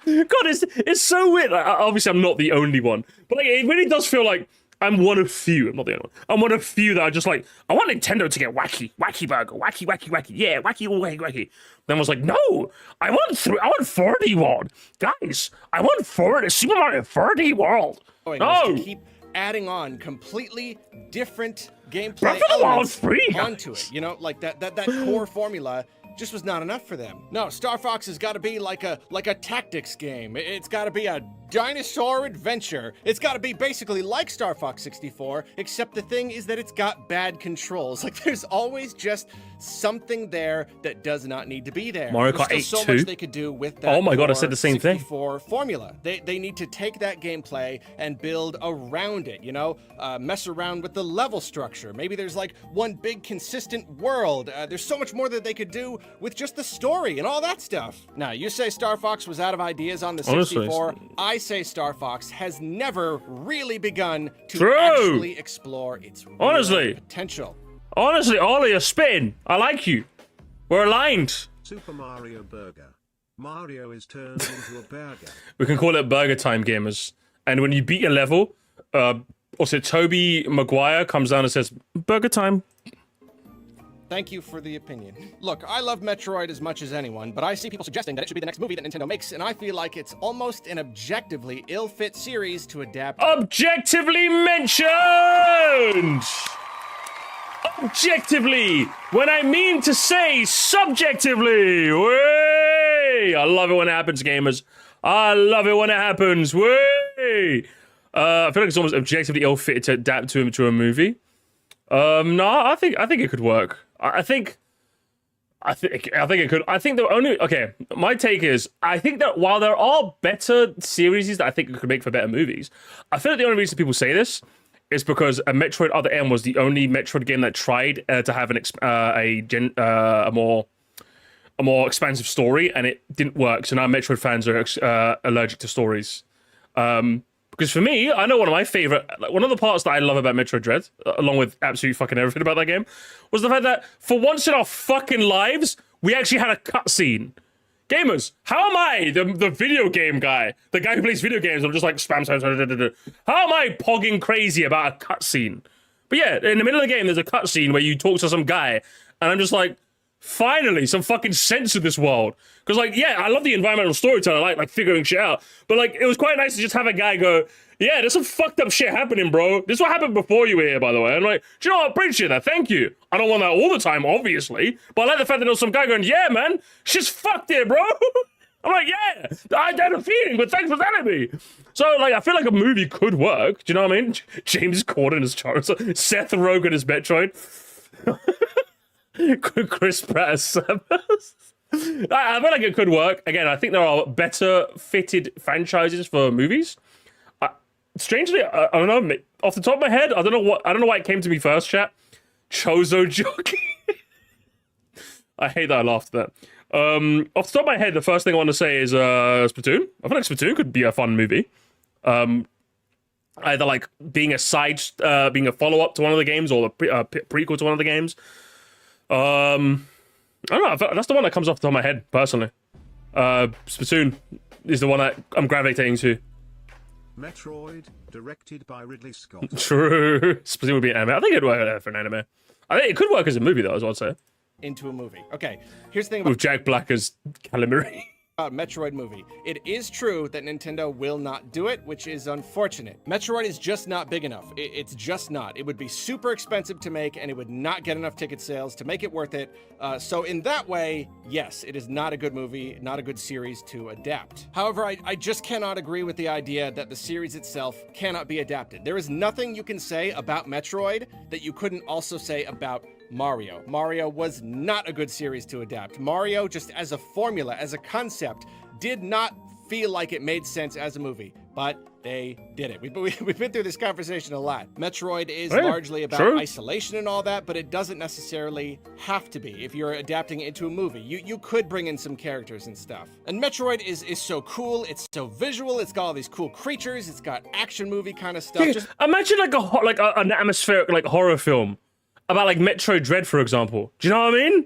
God, it's so weird. Like, obviously, I'm not the only one. But like, it really does feel like I'm one of few. I'm not the only one. I'm one of few that are just like, I want Nintendo to get wacky. Wacky burger. Wacky, wacky, wacky. Yeah, wacky, wacky, wacky. Then I was like, no, I want 4D World. Guys, I want Super Mario 4D World. No. To keep adding on completely different gameplay Breath of the Wild 3, onto it. You know, like that core formula just was not enough for them. No, Star Fox has got to be like a tactics game. It's got to be a dinosaur adventure. It's got to be basically like Star Fox 64, except the thing is that it's got bad controls. Like, there's always just something there that does not need to be there. Mario Kart 8 There's still so much they could do with that. Oh my god, I said the same thing. 64 formula. They need to take that gameplay and build around it, you know? Mess around with the level structure. Maybe there's like one big consistent world. There's so much more that they could do with just the story and all that stuff. Now, you say Star Fox was out of ideas on the 64. Honestly, I say Star Fox has never really begun to actually explore its real potential. Honestly, Ollie, you're spitting. I like you. We're aligned. Super Mario Burger. Mario is turned into a burger. We can call it Burger Time, gamers. And when you beat a level, also Toby Maguire comes down and says, Burger Time. Thank you for the opinion. Look, I love Metroid as much as anyone, but I see people suggesting that it should be the next movie that Nintendo makes, and I feel like it's almost an objectively ill-fit series to adapt. Objectively mentioned! Objectively! When I mean to say subjectively! Way! I love it when it happens, gamers. I love it when it happens. Way! I feel like it's almost objectively ill-fitted to adapt to a movie. No, I think it could work. I think it could. I think the only my take is I think that while there are better series that I think could make for better movies, I feel like the only reason people say this is because a Metroid Other M was the only Metroid game that tried to have a more expansive story, and it didn't work. So now Metroid fans are allergic to stories. Because for me, I know one of the parts that I love about Metroid Dread, along with absolutely fucking everything about that game, was the fact that for once in our fucking lives, we actually had a cutscene. Gamers, how am I, the video game guy, the guy who plays video games, I'm just like spam. How am I pogging crazy about a cutscene? But yeah, in the middle of the game, there's a cutscene where you talk to some guy, and I'm just like, finally, some fucking sense of this world. Because, like, yeah, I love the environmental storytelling, I like figuring shit out. But, like, it was quite nice to just have a guy go, yeah, there's some fucked up shit happening, bro. This is what happened before you were here, by the way. And, like, do you know what? I appreciate that. Thank you. I don't want that all the time, obviously. But I like the fact that there was some guy going, yeah, man, shit's fucked here, bro. I'm like, yeah, I had a feeling, but thanks for telling me. So, like, I feel like a movie could work. Do you know what I mean? James Corden as Charizard, Seth Rogen as Metroid, Chris Pratt as Samus. I feel like it could work. Again, I think there are better fitted franchises for movies. Strangely, I don't know. Off the top of my head, I don't know why it came to me first, chat. Chozo Jockey. I hate that I laughed at that. Off the top of my head, the first thing I want to say is Splatoon. I feel like Splatoon could be a fun movie. Either like being a being a follow-up to one of the games or a prequel to one of the games. I don't know. That's the one that comes off the top of my head, personally. Splatoon is the one that I'm gravitating to. Metroid, directed by Ridley Scott. True. Splatoon would be an anime. I think it'd work for an anime. I think it could work as a movie, though, as I'd say. Into a movie. Okay, here's the thing about With Jack Black as Calamari. Metroid movie. It is true that Nintendo will not do it, which is unfortunate. Metroid is just not big enough. It's just not. It would be super expensive to make, and it would not get enough ticket sales to make it worth it. So in that way, yes, it is not a good movie, not a good series to adapt. However, I just cannot agree with the idea that the series itself cannot be adapted. There is nothing you can say about Metroid that you couldn't also say about Mario. Mario was not a good series to adapt. Mario, just as a formula, as a concept, did not feel like it made sense as a movie, but they did it. We've been through this conversation a lot. Metroid is largely about isolation and all that, but it doesn't necessarily have to be. If you're adapting it into a movie, you could bring in some characters and stuff. And Metroid is so cool. It's so visual. It's got all these cool creatures. It's got action movie kind of stuff. Just imagine like an atmospheric like horror film about like Metroid Dread, for example. Do you know what I mean?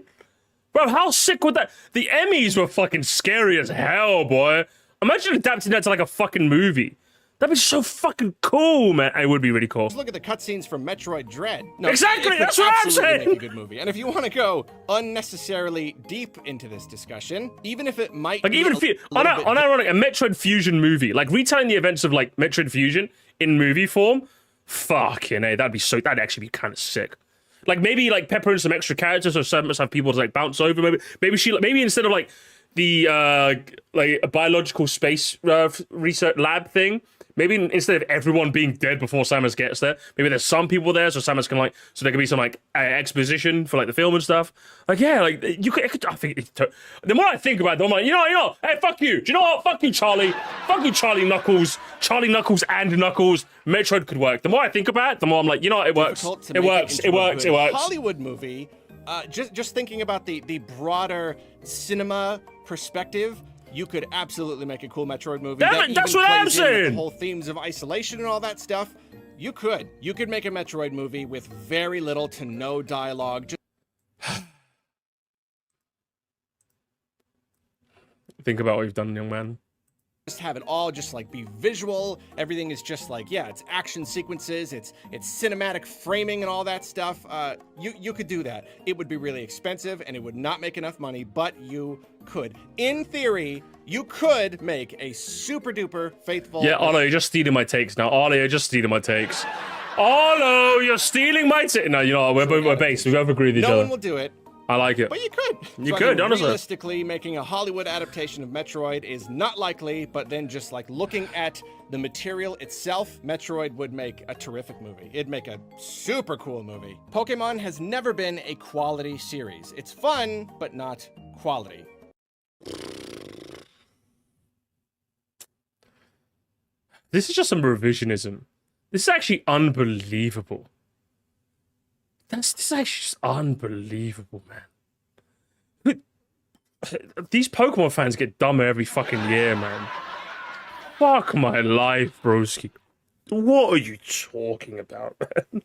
Bro, how sick would that... The Emmys were fucking scary as hell, boy. Imagine adapting that to like a fucking movie. That'd be so fucking cool, man. It would be really cool. Look at the cutscenes from Metroid Dread. No, exactly, that's what I'm saying. Make a good movie. And if you want to go unnecessarily deep into this discussion, even if it might like even unironic, a Metroid Fusion movie, like retelling the events of like Metroid Fusion in movie form, fucking A, that'd actually be kind of sick. Like maybe like pepper in some extra characters or some must have people to like bounce over. Maybe instead of like the like a biological space research lab thing, maybe instead of everyone being dead before Samus gets there, maybe there's some people there so Samus can like there can be some like exposition for like the film and stuff. Like yeah, like you could I think the more I think about it, I'm like you know, hey fuck you. Do you know what? Fuck you, Charlie. Fuck you, Charlie Knuckles and Knuckles. Metroid could work. The more I think about it, the more I'm like, you know what? It works. It works. Hollywood movie. Just thinking about the broader cinema perspective, you could absolutely make a cool Metroid movie. That's what I'm saying. The whole themes of isolation and all that stuff. You could make a Metroid movie with very little to no dialogue. Think about what you've done, young man. Just have it all just like be visual. Everything is just like, yeah, it's action sequences, it's cinematic framing and all that stuff. You could do that. It would be really expensive and it would not make enough money, but you could. In theory, you could make a super duper faithful. Yeah, Arlo, you're just stealing my takes now. Arlo, you're just stealing my takes. Arlo, you're stealing my takes. No, you know, we're based. We both agree with each other. No one will do it. I like it. But you could. You could, honestly. Realistically, making a Hollywood adaptation of Metroid is not likely, but then just like looking at the material itself, Metroid would make a terrific movie. It'd make a super cool movie. Pokemon has never been a quality series. It's fun, but not quality. This is just some revisionism. This is actually unbelievable. This is actually just unbelievable, man. These Pokemon fans get dumber every fucking year, man. Fuck my life, broski. What are you talking about, man?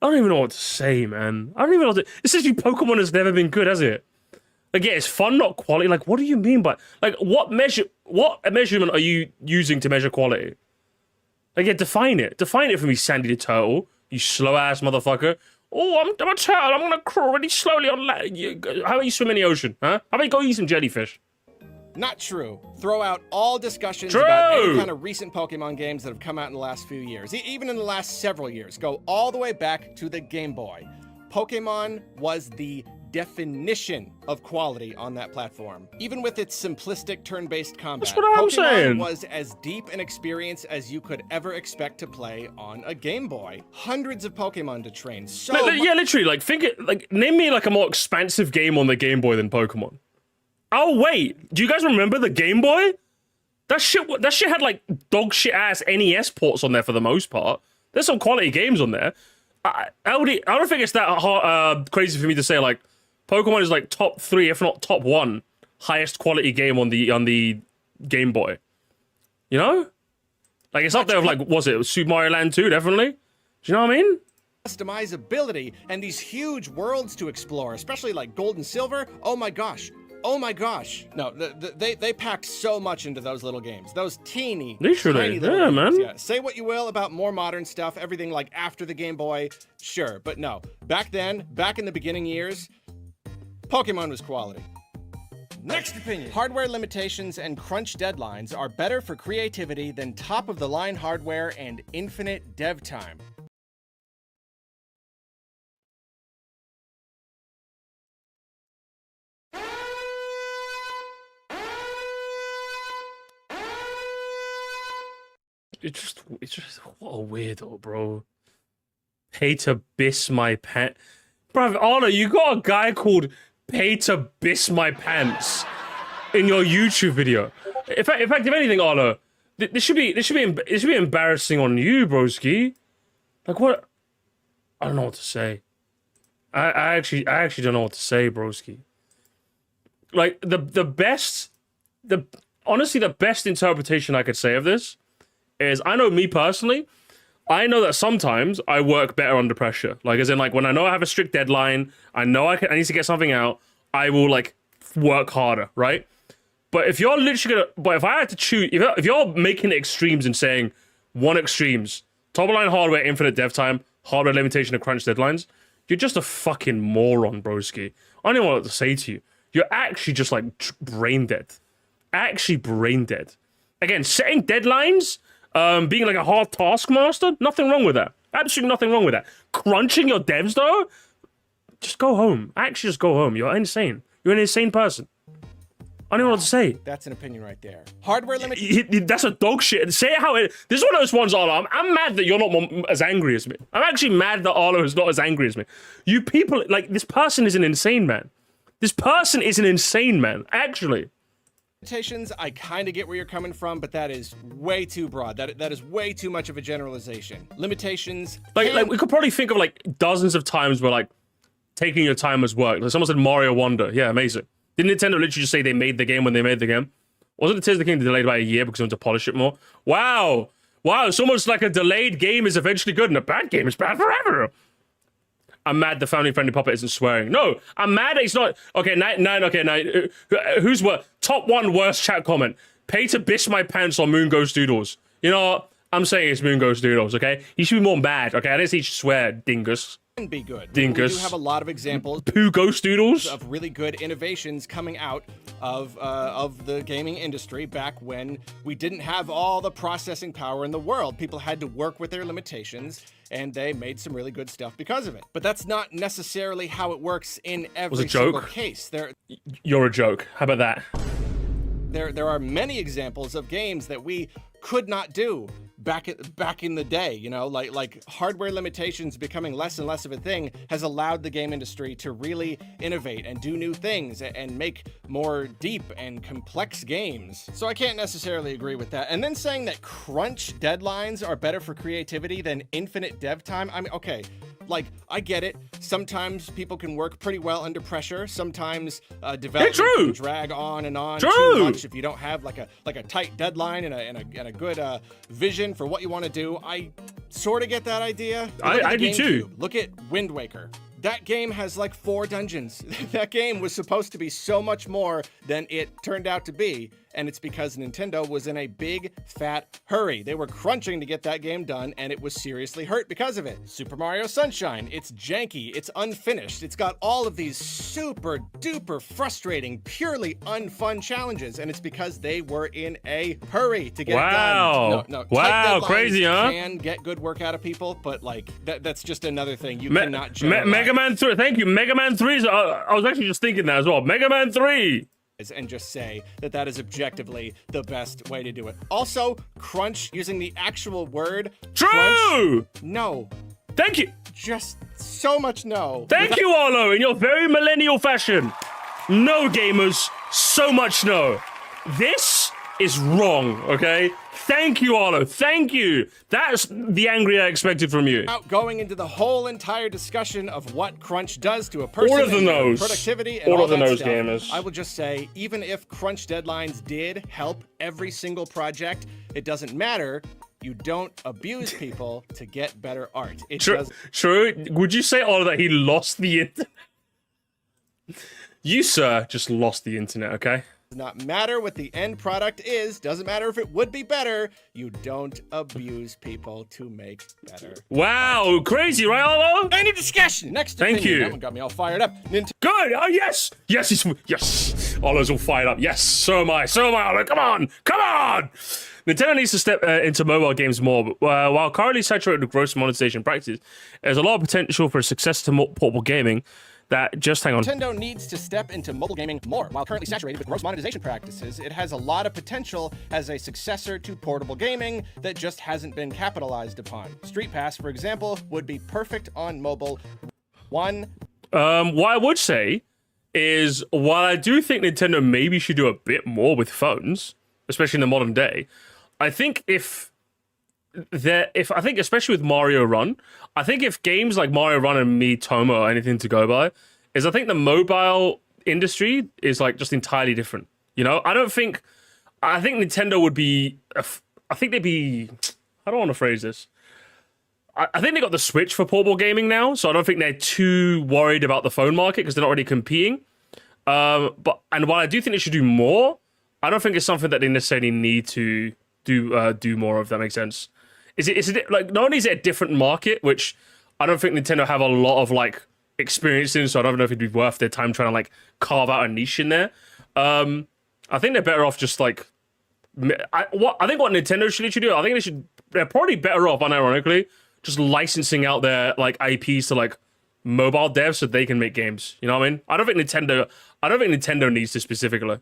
I don't even know what to say, man. I don't even know what to... Essentially, Pokemon has never been good, has it? Like, yeah, it's fun, not quality. Like, what do you mean by... Like, what measurement are you using to measure quality? Like, yeah, define it. Define it for me, Sandy the Turtle. You slow ass motherfucker. Oh, I'm a turtle. I'm gonna crawl really slowly on land. How about you swim in the ocean, huh? How about you go eat some jellyfish? Not true. Throw out all discussions True. about any kind of recent Pokemon games that have come out in the last few years, even in the last several years. Go all the way back to the Game Boy. Pokemon was the definition of quality on that platform. Even with its simplistic turn-based combat, That's what I'm Pokemon saying. was as deep an experience as you could ever expect to play on a Game Boy. Hundreds of Pokemon to train. Yeah, literally. Like, name me like a more expansive game on the Game Boy than Pokemon. Oh wait, do you guys remember the Game Boy? That shit had like dog shit ass NES ports on there for the most part. There's some quality games on there. I don't think it's that crazy for me to say like Pokemon is like top 3, if not top 1, highest quality game on the Game Boy. You know, like it's up there with like, was it Super Mario Land 2? Definitely. Do you know what I mean? Customizability and these huge worlds to explore, especially like Gold and Silver. Oh my gosh. Oh my gosh. No, they packed so much into those little games. Those tiny Literally. little Yeah, games. man. Yeah. Say what you will about more modern stuff, everything like after the Game Boy, sure. But no, back then, back in the beginning years, Pokemon was quality. Next opinion. Hardware limitations and crunch deadlines are better for creativity than top-of-the-line hardware and infinite dev time. It's just what a weirdo, bro. Pay to biss my pants. Bruv, Arlo, you got a guy called Pay to Biss My Pants in your YouTube video. In fact, if anything, Arlo, this should be embarrassing on you, broski. Like what? I don't know what to say. I actually don't know what to say, broski. Like honestly the best interpretation I could say of this is, I know me personally, I know that sometimes I work better under pressure. Like, as in, like, when I know I have a strict deadline, I know I need to get something out, I will, like, work harder, right? But if you're literally if I had to choose, if you're making it extremes and saying, one extremes, top-of-line hardware, infinite dev time, hardware limitation and crunch deadlines, you're just a fucking moron, broski. I don't even know what to say to you. You're actually just, like, brain dead. Actually brain dead. Again, setting deadlines, being like a hard taskmaster, nothing wrong with that. Absolutely nothing wrong with that. Crunching your devs though, just go home. Actually, just go home. You're insane. You're an insane person. I don't know what to say. That's an opinion right there. Hardware limit. That's a dog shit. Say it how it. This is one of those ones, Arlo. I'm mad that you're not as angry as me. I'm actually mad that Arlo is not as angry as me. You people, like, this person is an insane man. This person is an insane man. Actually. Limitations, I kind of get where you're coming from, but that is way too broad. That is way too much of a generalization. Limitations. Like we could probably think of like dozens of times where like taking your time has worked. Like someone said Mario Wonder. Yeah, amazing. Didn't Nintendo literally just say they made the game when they made the game? Wasn't it Tears of the Kingdom delayed by a year because they wanted to polish it more? Wow. It's almost like a delayed game is eventually good and a bad game is bad forever. I'm mad the family-friendly puppet isn't swearing. No, I'm mad that it's not. Okay, who's what? Top 1 worst chat comment. Pay to biss my pants on Moon Ghost Doodles. You know what? I'm saying it's Moon Ghost Doodles, okay? You should be more mad, okay? I didn't say you should swear, dingus. Can be good. Dingus. We do have a lot of examples Poo Ghost Doodles of really good innovations coming out of the gaming industry back when we didn't have all the processing power in the world. People had to work with their limitations, and they made some really good stuff because of it. But that's not necessarily how it works in every single case. You're a joke. How about that? There are many examples of games that we could not do back in the day, you know, like hardware limitations becoming less and less of a thing has allowed the game industry to really innovate and do new things and make more deep and complex games. So I can't necessarily agree with that. And then saying that crunch deadlines are better for creativity than infinite dev time. I mean, okay, like, I get it. Sometimes people can work pretty well under pressure. Sometimes development can drag on and on too much if you don't have like a tight deadline and a good vision for what you want to do. I sort of get that idea. I do too. Look at Wind Waker. That game has like 4 dungeons. That game was supposed to be so much more than it turned out to be. And it's because Nintendo was in a big, fat hurry. They were crunching to get that game done, and it was seriously hurt because of it. Super Mario Sunshine, it's janky, it's unfinished, it's got all of these super duper frustrating, purely unfun challenges, and it's because they were in a hurry to get it done. No, wow, tight deadlines crazy, huh? can get good work out of people, but like, that's just another thing. You cannot generalize. Mega Man 3, thank you. Mega Man 3, I was actually just thinking that as well. Mega Man 3! And just say that that is objectively the best way to do it. Also, crunch, using the actual word. True! Crunch, no. Thank you. Just so much no. Thank you, Arlo, in your very millennial fashion. No, gamers, so much no. This is wrong, okay? Thank you, Arlo. Thank you. That's the angry I expected from you. Out going into the whole entire discussion of what crunch does to a person, All of the nose. productivity, and All all of the that nose stuff, gamers. I will just say, even if crunch deadlines did help every single project, it doesn't matter. You don't abuse people to get better art. It does. True. Would you say, Arlo, that he lost the internet? You, sir, just lost the internet, okay? Does not matter what the end product is, doesn't matter if it would be better, you don't abuse people to make better. Wow, crazy, right, Arlo? Any discussion? Next Thank opinion. you. That one got me all fired up. Good. Oh, yes. Yes, yes. Arlo's all fired up. Yes, so am I. So am I, Arlo. Come on. Come on. Nintendo needs to step into mobile games more. But, while currently saturated with gross monetization practices, there's a lot of potential for success to portable gaming. Hang on. Nintendo needs to step into mobile gaming more. While currently saturated with gross monetization practices, it has a lot of potential as a successor to portable gaming that just hasn't been capitalized upon. Street Pass, for example, would be perfect on mobile. What I would say is, while I do think Nintendo maybe should do a bit more with phones, especially in the modern day, I think especially with Mario Run, I think if games like Mario Run and Miitomo are anything to go by, is I think the mobile industry is like just entirely different. You know, I think Nintendo would be, I think they'd be, I don't want to phrase this. I think they got the Switch for portable gaming now, so I don't think they're too worried about the phone market because they're not really competing. And while I do think they should do more, I don't think it's something that they necessarily need to do more of. That makes sense. Is it like, not only is it a different market, which I don't think Nintendo have a lot of like experience in, so I don't know if it'd be worth their time trying to like carve out a niche in there. I think they're better off just like I think what Nintendo should do, I think they're probably better off, unironically, just licensing out their like IPs to like mobile devs so they can make games. You know what I mean? I don't think Nintendo needs to specifically.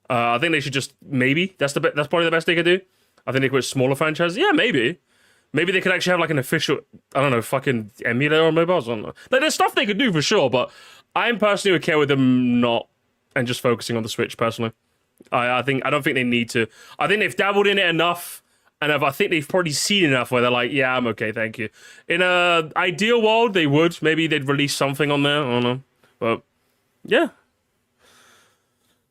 I think they should just, maybe that's probably the best they could do. I think they could put smaller franchises. Yeah, maybe they could actually have like an official, I don't know, fucking emulator on mobiles. I don't know. Like, there's stuff they could do for sure, but I'm personally okay with them not and just focusing on the Switch personally. I don't think they need to. I think they've dabbled in it enough, and I think they've probably seen enough where they're like, yeah, I'm okay, thank you. In a ideal world, they would. Maybe they'd release something on there. I don't know, but yeah.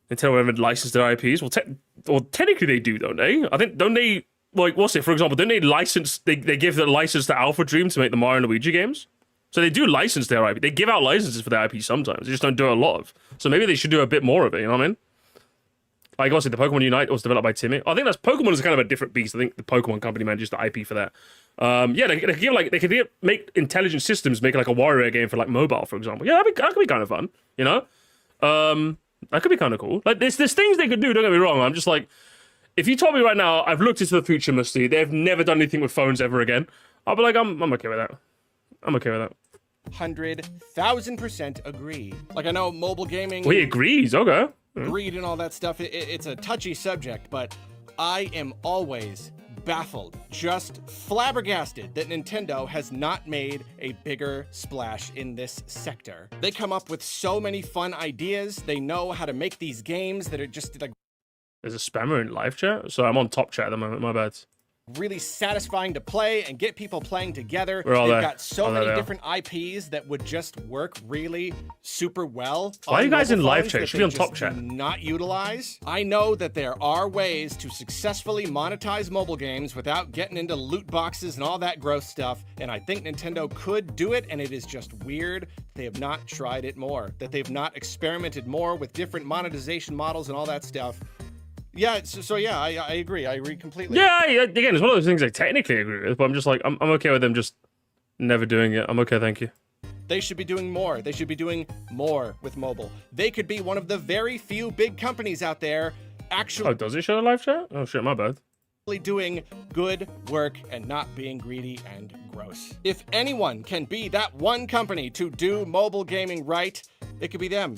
Nintendo haven't licensed their IPs. Well, technically they do, don't they? I think, don't they, like, what's it, for example, don't they license, they give the license to Alpha Dream to make the Mario and Luigi games? So they do license their IP. They give out licenses for their IP sometimes. They just don't do a lot of. So maybe they should do a bit more of it, you know what I mean? Like, obviously, the Pokemon Unite was developed by Timmy. I think Pokemon is kind of a different beast. I think the Pokemon company manages the IP for that. Yeah, they could make intelligent systems, make like a WarioWare game for like mobile, for example. Yeah, that could be kind of fun, you know? That could be kind of cool. Like, there's things they could do, don't get me wrong. I'm just like, if you told me right now, I've looked into the future, Musty, they've never done anything with phones ever again, I'll be like, I'm okay with that. I'm okay with that. 100,000% agree. Like, I know mobile gaming... Well, he agrees, okay. Greed and all that stuff, it's a touchy subject, but I am always baffled, just flabbergasted that Nintendo has not made a bigger splash in this sector. They come up with so many fun ideas. They know how to make these games that are just like... There's a spammer in live chat, so I'm on top chat at the moment, my bad. really satisfying to play and get people playing together. We're all They've there. got so All many there. different IPs that would just work really super well. Why are you guys in mobile live phones chat? You that should be on they top just chat. do not utilize. I know that there are ways to successfully monetize mobile games without getting into loot boxes and all that gross stuff, and I think Nintendo could do it, and it is just weird they have not tried it more, that they've not experimented more with different monetization models and all that stuff. Yeah, so yeah, I agree. I agree completely. Yeah, again, it's one of those things I technically agree with, but I'm just like, I'm okay with them just never doing it. I'm okay, thank you. They should be doing more. They should be doing more with mobile. They could be one of the very few big companies out there actually Oh, does it show the live chat? Oh shit, my bad. doing good work and not being greedy and gross. If anyone can be that one company to do mobile gaming right, it could be them.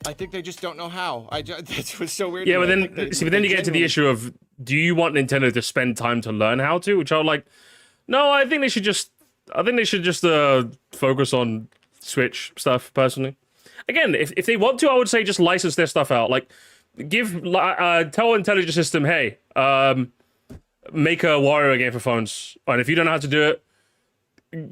I think they just don't know how. That was so weird. Yeah, to but me. I then, think see, but then you get to the genuinely- issue of, do you want Nintendo to spend time to learn how to? Which I'm like, no, I think they should just focus on Switch stuff, personally. Again, if they want to, I would say just license their stuff out. Like, tell Intelligent System, hey, make a Wario game for phones. And if you don't know how to do it,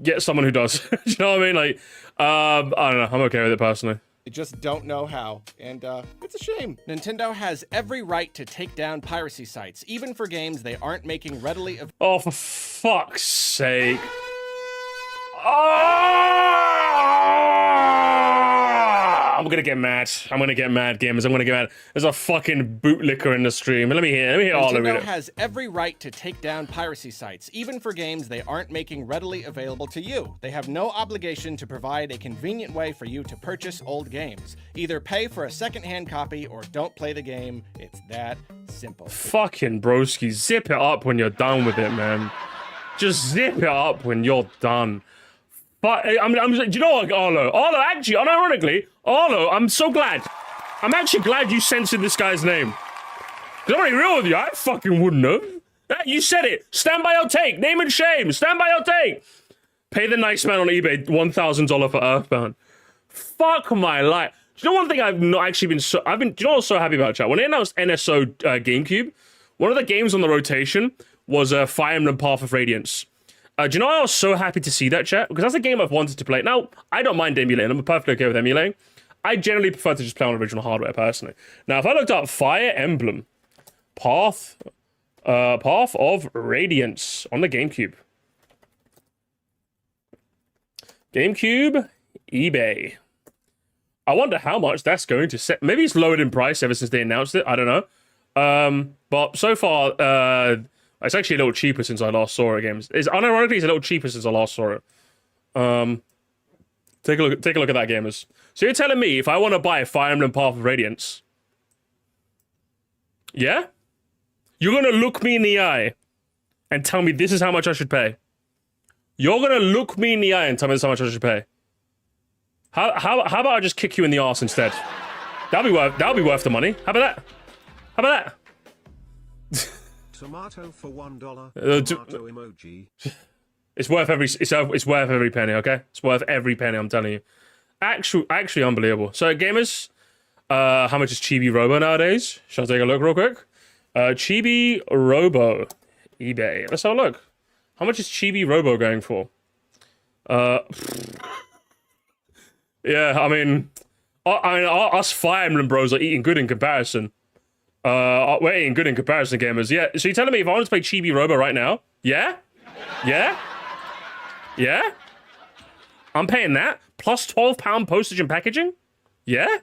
get someone who does. You know what I mean? Like, I don't know. I'm okay with it, personally. They just don't know how, and it's a shame. Nintendo has every right to take down piracy sites, even for games they aren't making readily available. Oh, for fuck's sake. I'm gonna get mad. I'm gonna get mad, gamers. I'm gonna get mad. There's a fucking bootlicker in the stream. Let me hear Arlo read Nintendo it. has every right to take down piracy sites, even for games they aren't making readily available to you. They have no obligation to provide a convenient way for you to purchase old games. Either pay for a second-hand copy or don't play the game. It's that simple. Fucking broski, zip it up when you're done with it, man. Just zip it up when you're done. But do you know what, Arlo? Arlo, actually, unironically, Arlo, I'm so glad. I'm actually glad you censored this guy's name. Because I'm gonna be real with you, I fucking wouldn't have. You said it. Stand by your take. Name and shame. Stand by your take. Pay the nice man on eBay $1,000 for Earthbound. Fuck my life. Do you know one thing I've not actually been do you know what I was so happy about, chat? When they announced NSO GameCube, one of the games on the rotation was Fire Emblem Path of Radiance. Do you know I was so happy to see that, chat? Because that's a game I've wanted to play. Now, I don't mind emulating. I'm perfectly okay with emulating. I generally prefer to just play on original hardware, personally. Now, if I looked up Fire Emblem Path of Radiance on the GameCube. GameCube, eBay. I wonder how much that's going to set. Maybe it's lowered in price ever since they announced it. I don't know. But so far, it's actually a little cheaper since I last saw it. Games. Unironically, it's a little cheaper since I last saw it. Take a look at that, gamers. So you're telling me if I want to buy Fire Emblem Path of Radiance, yeah, you're gonna look me in the eye and tell me this is how much I should pay. You're gonna look me in the eye and tell me this is how much I should pay. How about I just kick you in the arse instead? That'll be worth the money. How about that? How about that? Tomato for $1. Tomato emoji. It's worth every penny, okay? It's worth every penny, I'm telling you. Actually unbelievable. So gamers, how much is Chibi Robo nowadays? Shall I take a look real quick? Chibi Robo, eBay. Let's have a look. How much is Chibi Robo going for? Yeah, I mean, us Fire Emblem bros are eating good in comparison. We're eating good in comparison, gamers. Yeah, so you're telling me if I want to play Chibi Robo right now? Yeah? Yeah? Yeah? I'm paying that? Plus £12 postage and packaging? Yeah?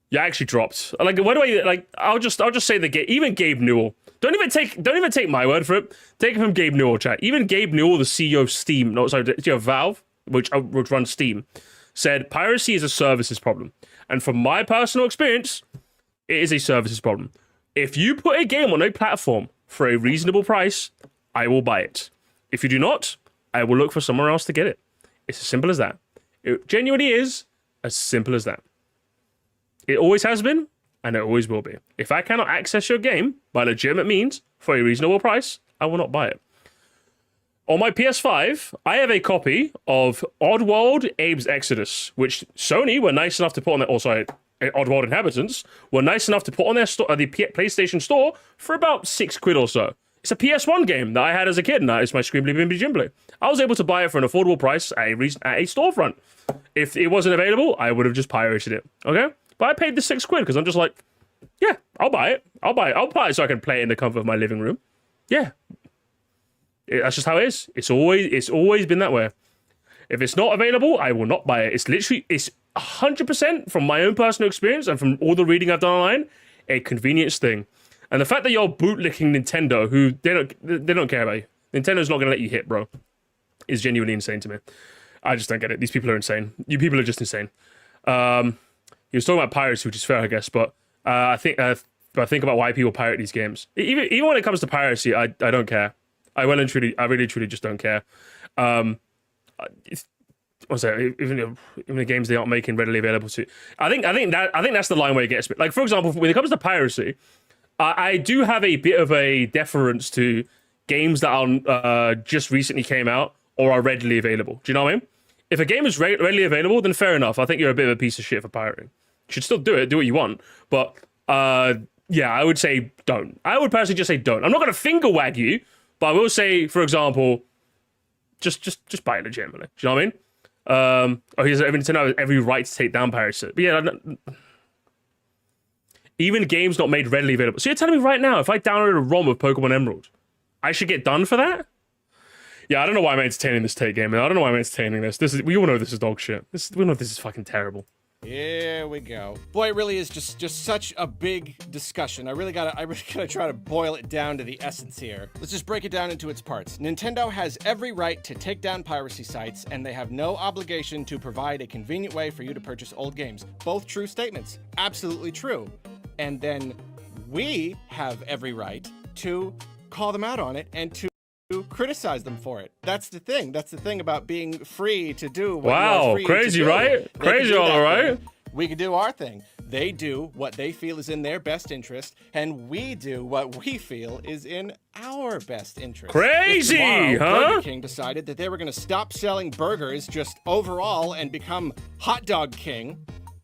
You actually dropped. Like, what do I, like, I'll just say even Gabe Newell. Don't even take my word for it. Take it from Gabe Newell, chat. Even Gabe Newell, the CEO of Steam, Valve, which runs Steam, said piracy is a services problem. And from my personal experience, it is a services problem. If you put a game on a platform for a reasonable price, I will buy it. If you do not, I will look for somewhere else to get it. It's as simple as that. It genuinely is as simple as that. It always has been, and it always will be. If I cannot access your game by legitimate means for a reasonable price, I will not buy it. On my PS5, I have a copy of Oddworld Abe's Exodus, which Sony were nice enough to put on there. Oh, sorry. Oddworld Inhabitants were nice enough to put on their the PlayStation Store for about £6 or so. It's a PS1 game that I had as a kid, and that is my Scribbly Bimbly Jimbly. I was able to buy it for an affordable price at a storefront. If it wasn't available, I would have just pirated it. Okay, but I paid the £6 because I'm just like, yeah, I'll buy it. I'll buy it so I can play it in the comfort of my living room. Yeah, that's just how it is. It's always been that way. If it's not available, I will not buy it. It's 100% from my own personal experience and from all the reading I've done online, a convenience thing. And the fact that you're bootlicking Nintendo, who they don't care about you. Nintendo's not going to let you hit, bro, is genuinely insane to me. I just don't get it. These people are insane. You people are just insane. He was talking about piracy, which is fair, I guess, but I think about why people pirate these games. Even when it comes to piracy, I don't care. I really truly just don't care. Even the games they aren't making readily available to. I think that's the line where it gets like, for example, when it comes to piracy, I do have a bit of a deference to games that are just recently came out or are readily available. Do you know what I mean? If a game is readily available, then fair enough. I think you're a bit of a piece of shit for pirating. You should still do it, do what you want. But yeah, I would say don't. I would personally just say don't. I'm not going to finger wag you, but I will say, for example, just buy it legitimately. Do you know what I mean? Nintendo has every right to take down piracy. But yeah, even games not made readily available. So you're telling me right now, if I downloaded a ROM of Pokemon Emerald, I should get done for that? Yeah, I don't know why I'm entertaining this take game, man. I don't know why I'm entertaining this. We all know this is dog shit. We know this is fucking terrible. Here we go. Boy, it really is just such a big discussion. I really gotta try to boil it down to the essence here. Let's just break it down into its parts. Nintendo has every right to take down piracy sites, and they have no obligation to provide a convenient way for you to purchase old games. Both true statements. Absolutely true. And then we have every right to call them out on it and to criticize them for it. That's the thing. That's the thing about being free to do what wow, crazy, right? Crazy, all right. We can do our thing. They do what they feel is in their best interest, and we do what we feel is in our best interest. Crazy, if tomorrow, huh? Burger King decided that they were going to stop selling burgers just overall and become Hot Dog King,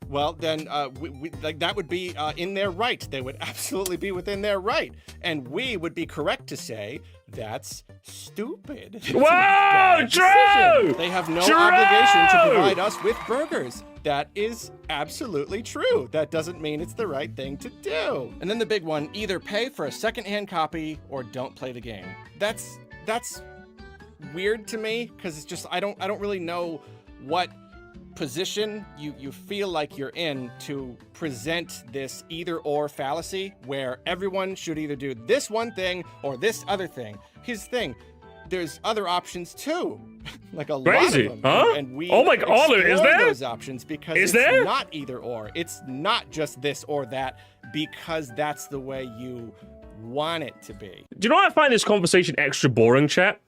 well, then that would be in their right. They would absolutely be within their right. And we would be correct to say that's stupid. Whoa, true! They have no obligation to provide us with burgers. That is absolutely true. That doesn't mean it's the right thing to do. And then the big one, either pay for a secondhand copy or don't play the game. That's weird to me, because it's just I don't really know what position you feel like you're in to present this either or fallacy where everyone should either do this one thing or this other thing. Here's the thing, there's other options too, like a crazy, lot of them, huh? and we oh my god, is there those options because it's not either or. It's not just this or that because that's the way you want it to be. Do you know why I find this conversation extra boring, chat?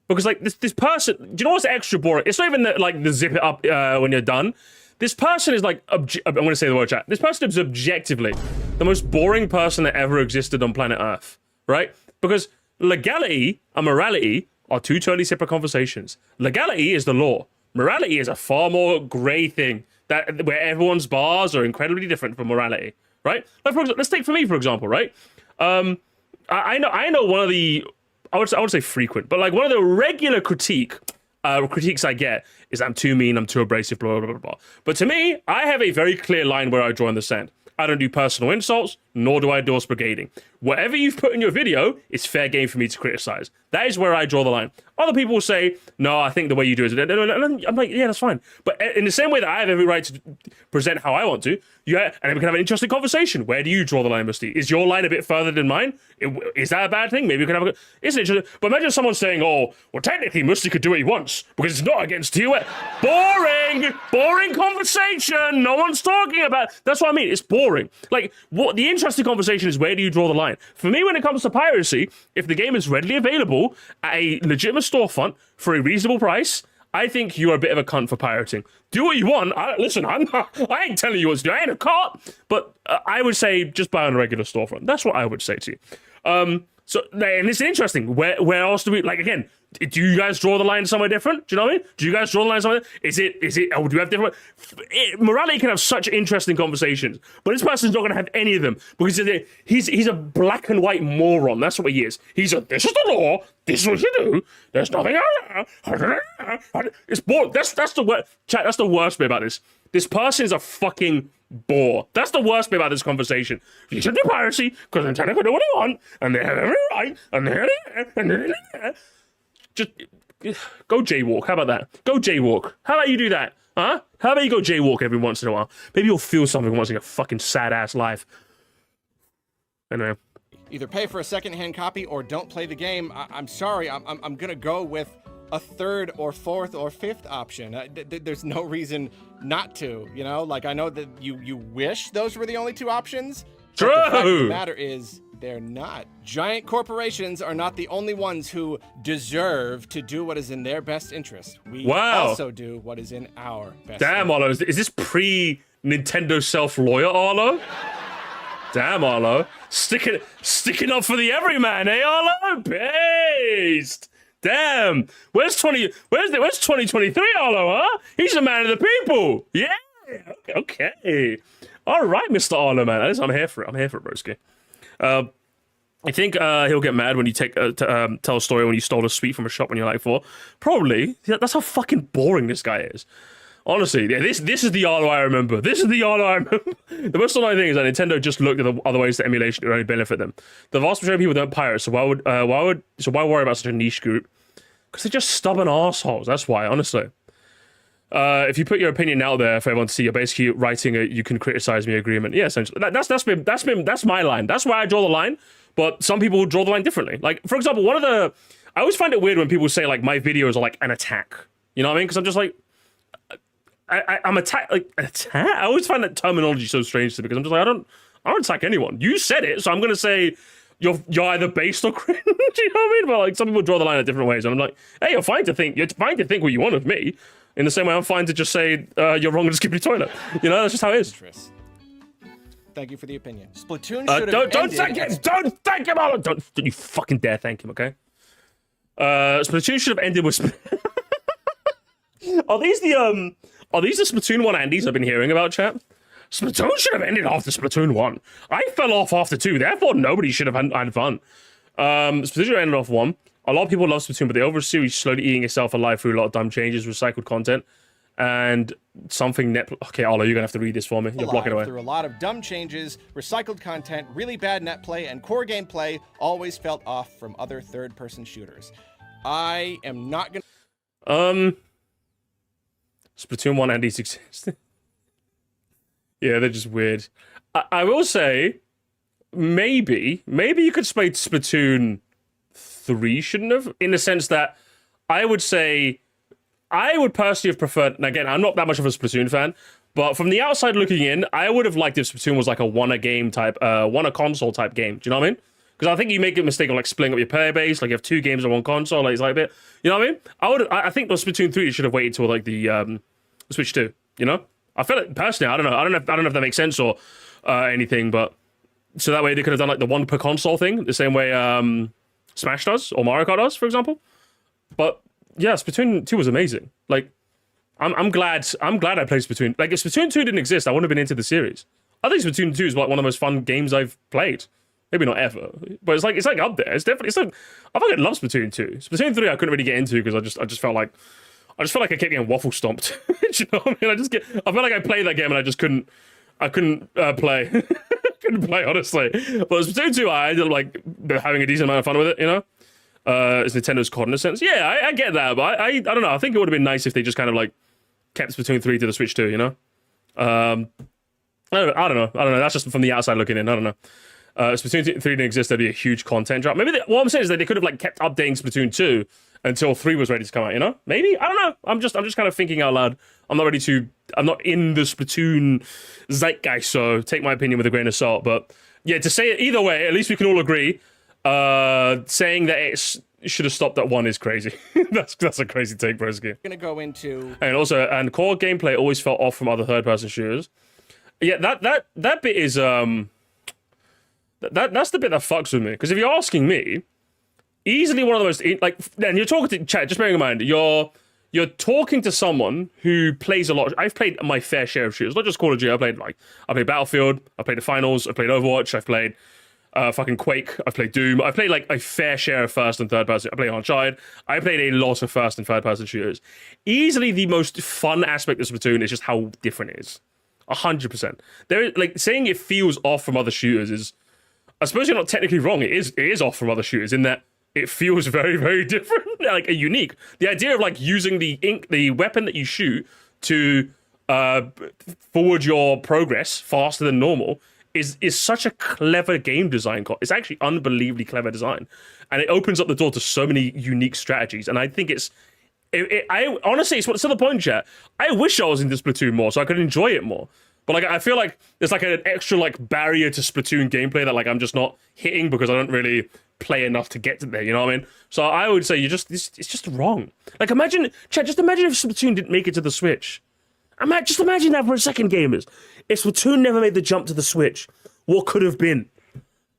Because, like, this person... Do you know what's extra boring? It's not even, the zip it up when you're done. This person is, like... I'm going to say the word, chat. This person is objectively the most boring person that ever existed on planet Earth, right? Because legality and morality are two totally separate conversations. Legality is the law. Morality is a far more grey thing where everyone's bars are incredibly different from morality, right? Like, for example, let's take for me, for example, right? I know one of the... I would say frequent, but like one of the regular critiques I get is I'm too mean, I'm too abrasive, blah, blah, blah, blah. But to me, I have a very clear line where I draw in the sand. I don't do personal insults, nor do I endorse brigading. Whatever you've put in your video is fair game for me to criticize. That is where I draw the line. Other people will say, no, I think the way you do it is... I'm like, yeah, that's fine. But in the same way that I have every right to present how I want to, and then we can have an interesting conversation. Where do you draw the line, Musty? Is your line a bit further than mine? Is that a bad thing? Maybe we can have a... It's interesting. But imagine someone saying, oh, well, technically, Musty could do what he wants because it's not against you. Boring! Boring conversation! No one's talking about... That's what I mean. It's boring. Like, what the interesting conversation is, where do you draw the line? For me, when it comes to piracy, if the game is readily available at a legitimate storefront for a reasonable price, I think you're a bit of a cunt for pirating. Do what you want. I ain't telling you what to do. I ain't a cop. But I would say just buy on a regular storefront. That's what I would say to you. So, and it's interesting. Where else do we, like, again, do you guys draw the line somewhere different? Do you know what I mean? Do you guys draw the line somewhere? Is it, oh, do you have different? Morality can have such interesting conversations, but this person's not going to have any of them because he's a black and white moron. That's what he is. He's a, this is the law. This is what you do. There's nothing. It's boring. That's the worst. Chat, that's the worst bit about this. This person is a fucking bore. That's the worst bit about this conversation. You should do piracy because Nintendo can do what they want, and they have every right, and they're just go jaywalk. How about that? Go jaywalk. How about you do that? Huh? How about you go jaywalk every once in a while? Maybe you'll feel something once in your fucking sad ass life. Anyway. Either pay for a secondhand copy or don't play the game. I'm sorry. I'm gonna go with a third or fourth or fifth option. There's no reason not to. You know, like I know that you wish those were the only two options. True. But the fact of the matter is they're not. Giant corporations are not the only ones who deserve to do what is in their best interest. We also do what is in our best Damn, interest. Arlo. Is this pre-Nintendo self-lawyer, Arlo? Damn, Arlo. Sticking up for the everyman, eh, Arlo? Based. Damn. Where's 2023, Arlo, huh? He's a man of the people. Yeah. Okay. All right, Mr. Arlo, man. I'm here for it. I'm here for it, broski. I think he'll get mad when you tell a story when you stole a sweet from a shop when you're like 4. Probably. That's how fucking boring this guy is. Honestly, yeah, this is the Arlo I remember. This is the Arlo I remember. The most annoying thing is that Nintendo just looked at the other ways that emulation would only benefit them. The vast majority of people don't pirate, so why worry about such a niche group? Because they're just stubborn assholes. That's why, honestly. If you put your opinion out there for everyone to see, you're basically writing a "you can criticize me" agreement. Yeah, essentially. That's my line. That's where I draw the line. But some people draw the line differently. Like, for example, I always find it weird when people say like my videos are like an attack. You know what I mean? Because I'm just like, I'm attack like attack. I always find that terminology so strange to me because I'm just like I don't attack anyone. You said it, so I'm gonna say you're either based or cringe. You know what I mean? But like some people draw the line in different ways, and I'm like, hey, you're fine to think what you want of me. In the same way, I'm fine to just say you're wrong and skip your toilet. You know, that's just how it is. Thank you for the opinion. Splatoon should have don't thank him. Don't thank him, Arlo. Don't you fucking dare thank him, okay? Splatoon should have ended with. Are these the Splatoon 1 Andes I've been hearing about, chat? Splatoon should have ended after Splatoon 1. I fell off after 2, therefore nobody should have had fun. Splatoon should have ended off 1. A lot of people love Splatoon, but the overall series slowly eating itself alive through a lot of dumb changes, recycled content, and something net. Okay, Arlo, you're gonna have to read this for me. You're blocking away. Through a lot of dumb changes, recycled content, really bad net play, and core gameplay always felt off from other third-person shooters. I am not gonna. Splatoon 1 and D6. Yeah, they're just weird. I will say, maybe you could say Splatoon 3 shouldn't have, in the sense that I would say I would personally have preferred, and again, I'm not that much of a Splatoon fan, but from the outside looking in, I would have liked if Splatoon was like a one-a-game type, one-a-console type game. Do you know what I mean? Because I think you make a mistake of like splitting up your player base, like you have 2 games on one console, like it's like a bit, you know what I mean? I think the Splatoon 3 should have waited till like the Switch 2, you know? I feel like, personally, I don't know if that makes sense or anything, but so that way they could have done like the one per console thing, the same way Smash does, or Mario Kart does, for example. But yeah, Splatoon 2 was amazing. Like, I'm glad I played Splatoon. Like, if Splatoon 2 didn't exist, I wouldn't have been into the series. I think Splatoon 2 is like one of the most fun games I've played. Maybe not ever, but it's like up there. It's definitely I fucking love Splatoon 2. Splatoon 3 I couldn't really get into because I just felt like I kept getting waffle stomped. Do you know what I mean? I felt like I played that game and I couldn't play. Couldn't play, honestly. But Splatoon 2, I ended up like having a decent amount of fun with it, you know? It's Nintendo's COD in a sense. Yeah, I get that, but I don't know. I think it would have been nice if they just kind of like kept Splatoon 3 to the Switch 2, you know? I don't know. That's just from the outside looking in. I don't know. Splatoon 3 didn't exist, there'd be a huge content drop. Maybe what I'm saying is that they could have like kept updating Splatoon 2 until 3 was ready to come out, you know? Maybe? I don't know. I'm just kind of thinking out loud. I'm not in the Splatoon zeitgeist, so take my opinion with a grain of salt. But yeah, to say it either way, at least we can all agree, saying that it should have stopped at 1 is crazy. that's a crazy take, broski. Gonna go into And core gameplay always felt off from other third-person shooters. Yeah, that bit is That's the bit that fucks with me. Because if you're asking me, easily one of the most and you're talking to chat. Just bearing in mind, you're talking to someone who plays a lot. I've played my fair share of shooters, not just Call of Duty. I played Battlefield. I played the finals. I played Overwatch. I've played fucking Quake. I've played Doom. I've played like a fair share of first and third person. I played Uncharted. I played a lot of first and third person shooters. Easily the most fun aspect of Splatoon is just how different it is. 100%. There, like, saying it feels off from other shooters is, I suppose you're not technically wrong. It is off from other shooters in that it feels very, very different, like a unique. The idea of like using the weapon that you shoot to forward your progress faster than normal is such a clever game design. It's actually unbelievably clever design, and it opens up the door to so many unique strategies. And I think I honestly, it's to the point, chat. I wish I was into Splatoon more so I could enjoy it more. But like, I feel like there's like an extra like barrier to Splatoon gameplay that like I'm just not hitting because I don't really play enough to get to there. You know what I mean? So I would say it's just wrong. Like, imagine, chat. Just imagine if Splatoon didn't make it to the Switch. Just imagine that for a second, gamers. If Splatoon never made the jump to the Switch, what could have been?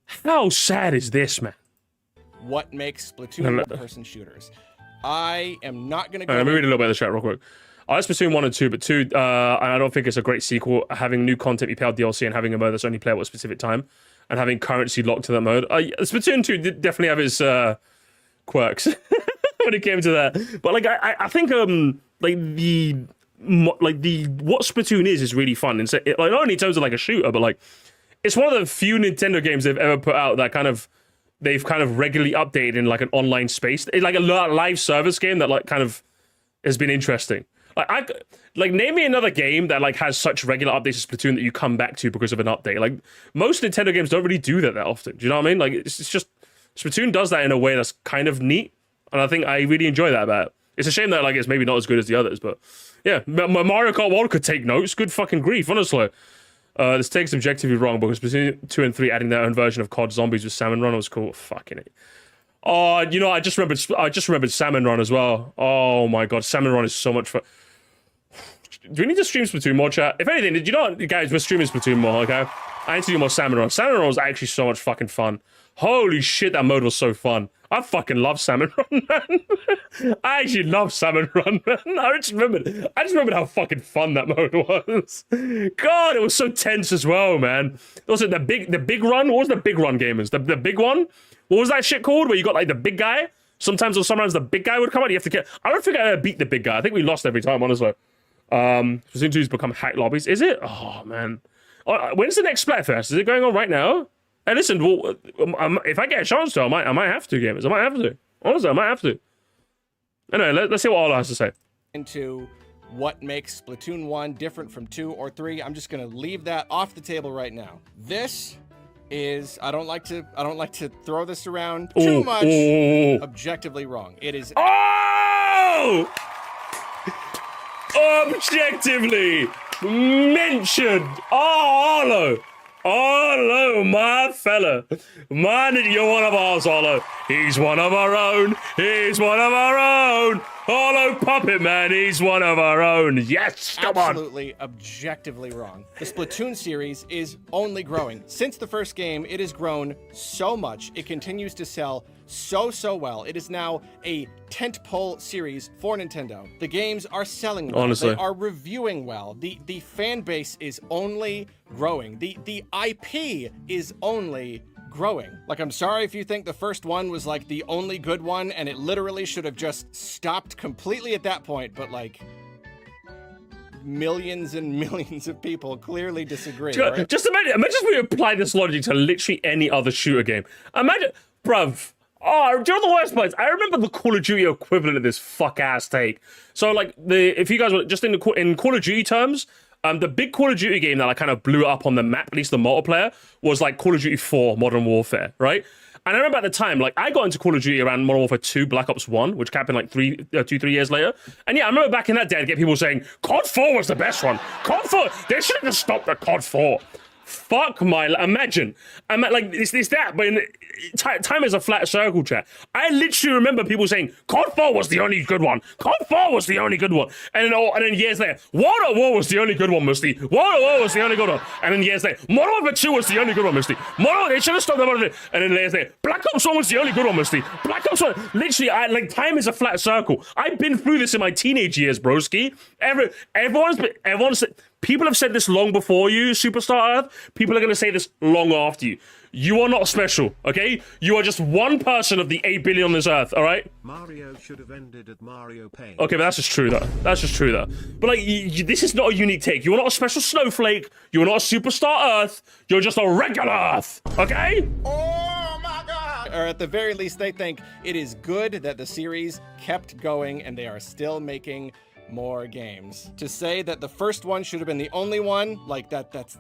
How sad is this, man? What makes Splatoon one-person shooters? I am not going to go... Let me read a little bit of the chat real quick. I like Splatoon 1 and 2, but 2, and I don't think it's a great sequel. Having new content, you pay out DLC, and having a mode that's only playable at a specific time, and having currency locked to that mode. Splatoon 2 did definitely have its quirks when it came to that. But like, I think what Splatoon is really fun. And so, like, not only in terms of like a shooter, but like it's one of the few Nintendo games they've ever put out that they've kind of regularly updated in like an online space. It's like a live service game that like kind of has been interesting. Like name me another game that like has such regular updates to Splatoon that you come back to because of an update. Like most Nintendo games don't really do that often. Do you know what I mean? Like it's just Splatoon does that in a way that's kind of neat, and I think I really enjoy that about it. It's a shame that like it's maybe not as good as the others, but yeah, Mario Kart World could take notes. Good fucking grief, honestly. This takes objectively wrong because Splatoon 2 and 3 adding their own version of COD Zombies with Salmon Run was cool. Fucking it. Oh, you know, I just remembered Salmon Run as well. Oh my god, Salmon Run is so much fun. Do we need to stream Splatoon more, chat? If anything, you know what, guys, we're streaming Splatoon more, okay? I need to do more Salmon Run. Salmon Run was actually so much fucking fun. Holy shit, that mode was so fun. I fucking love Salmon Run, man. I actually love Salmon Run, man. I just remembered how fucking fun that mode was. God, it was so tense as well, man. Was it the big run? What was the big run, gamers? The big one? What was that shit called? Where you got like the big guy? Sometimes the big guy would come out. You have to get. I don't think I ever beat the big guy. I think we lost every time, honestly. Splatoon 2's become hack lobbies. Is it? Oh man. When's the next Splatfest? Is it going on right now? Hey, listen. Well, if I get a chance to, I might have to, gamers. I might have to. Honestly, I might have to. Anyway, let's see what Arlo has to say. Into what makes Splatoon 1 different from 2 or 3. I'm just gonna leave that off the table right now. This is I don't like to throw this around too much. Objectively wrong. It is objectively mentioned. Oh, Arlo, my fella. You're one of ours, Arlo. He's one of our own. He's one of our own. Arlo Puppet Man, he's one of our own. Yes, come on. Absolutely, objectively wrong. The Splatoon series is only growing. Since the first game, it has grown so much. It continues to sell so well. It is now a tentpole series for Nintendo. The games are selling well. Honestly. They are reviewing well. The fan base is only growing. The IP is only growing. Like, I'm sorry if you think the first one was like the only good one and it literally should have just stopped completely at that point, but like millions and millions of people clearly disagree. Right? Just imagine if we apply this logic to literally any other shooter game. Imagine, bruv. Oh, do you know the worst parts? I remember the Call of Duty equivalent of this fuck-ass take. So, like, if you guys were just in Call of Duty terms, the big Call of Duty game that like kind of blew up on the map, at least the multiplayer, was like Call of Duty 4 Modern Warfare, right? And I remember at the time, like, I got into Call of Duty around Modern Warfare 2 Black Ops 1, which happened like 3 years later. And yeah, I remember back in that day, I'd get people saying, COD 4 was the best one. COD 4, they should have just stopped at COD 4. Fuck my, imagine, I'm like, it's that, but time is a flat circle, chat. I literally remember people saying, COD 4 was the only good one. COD 4 was the only good one. And then years later, World at War was the only good one, Musty. World at War was the only good one. And then years later, Modern Warfare 2 was the only good one, Musty. They should have stopped the Modern Warfare. And then years later, Black Ops 1 was the only good one, Musty. Black Ops 1, literally, time is a flat circle. I've been through this in my teenage years, broski. Everyone's people have said this long before you, Superstar Earth. People are going to say this long after you. You are not special, okay? You are just one person of the 8 billion on this earth, all right? Mario should have ended at Mario Paint. Okay, but that's just true, though. That's just true, though. But, like, this is not a unique take. You are not a special snowflake. You are not a Superstar Earth. You're just a regular Earth, okay? Oh my God! Or at the very least, they think it is good that the series kept going and they are still making more games. To say that the first one should have been the only one, like that's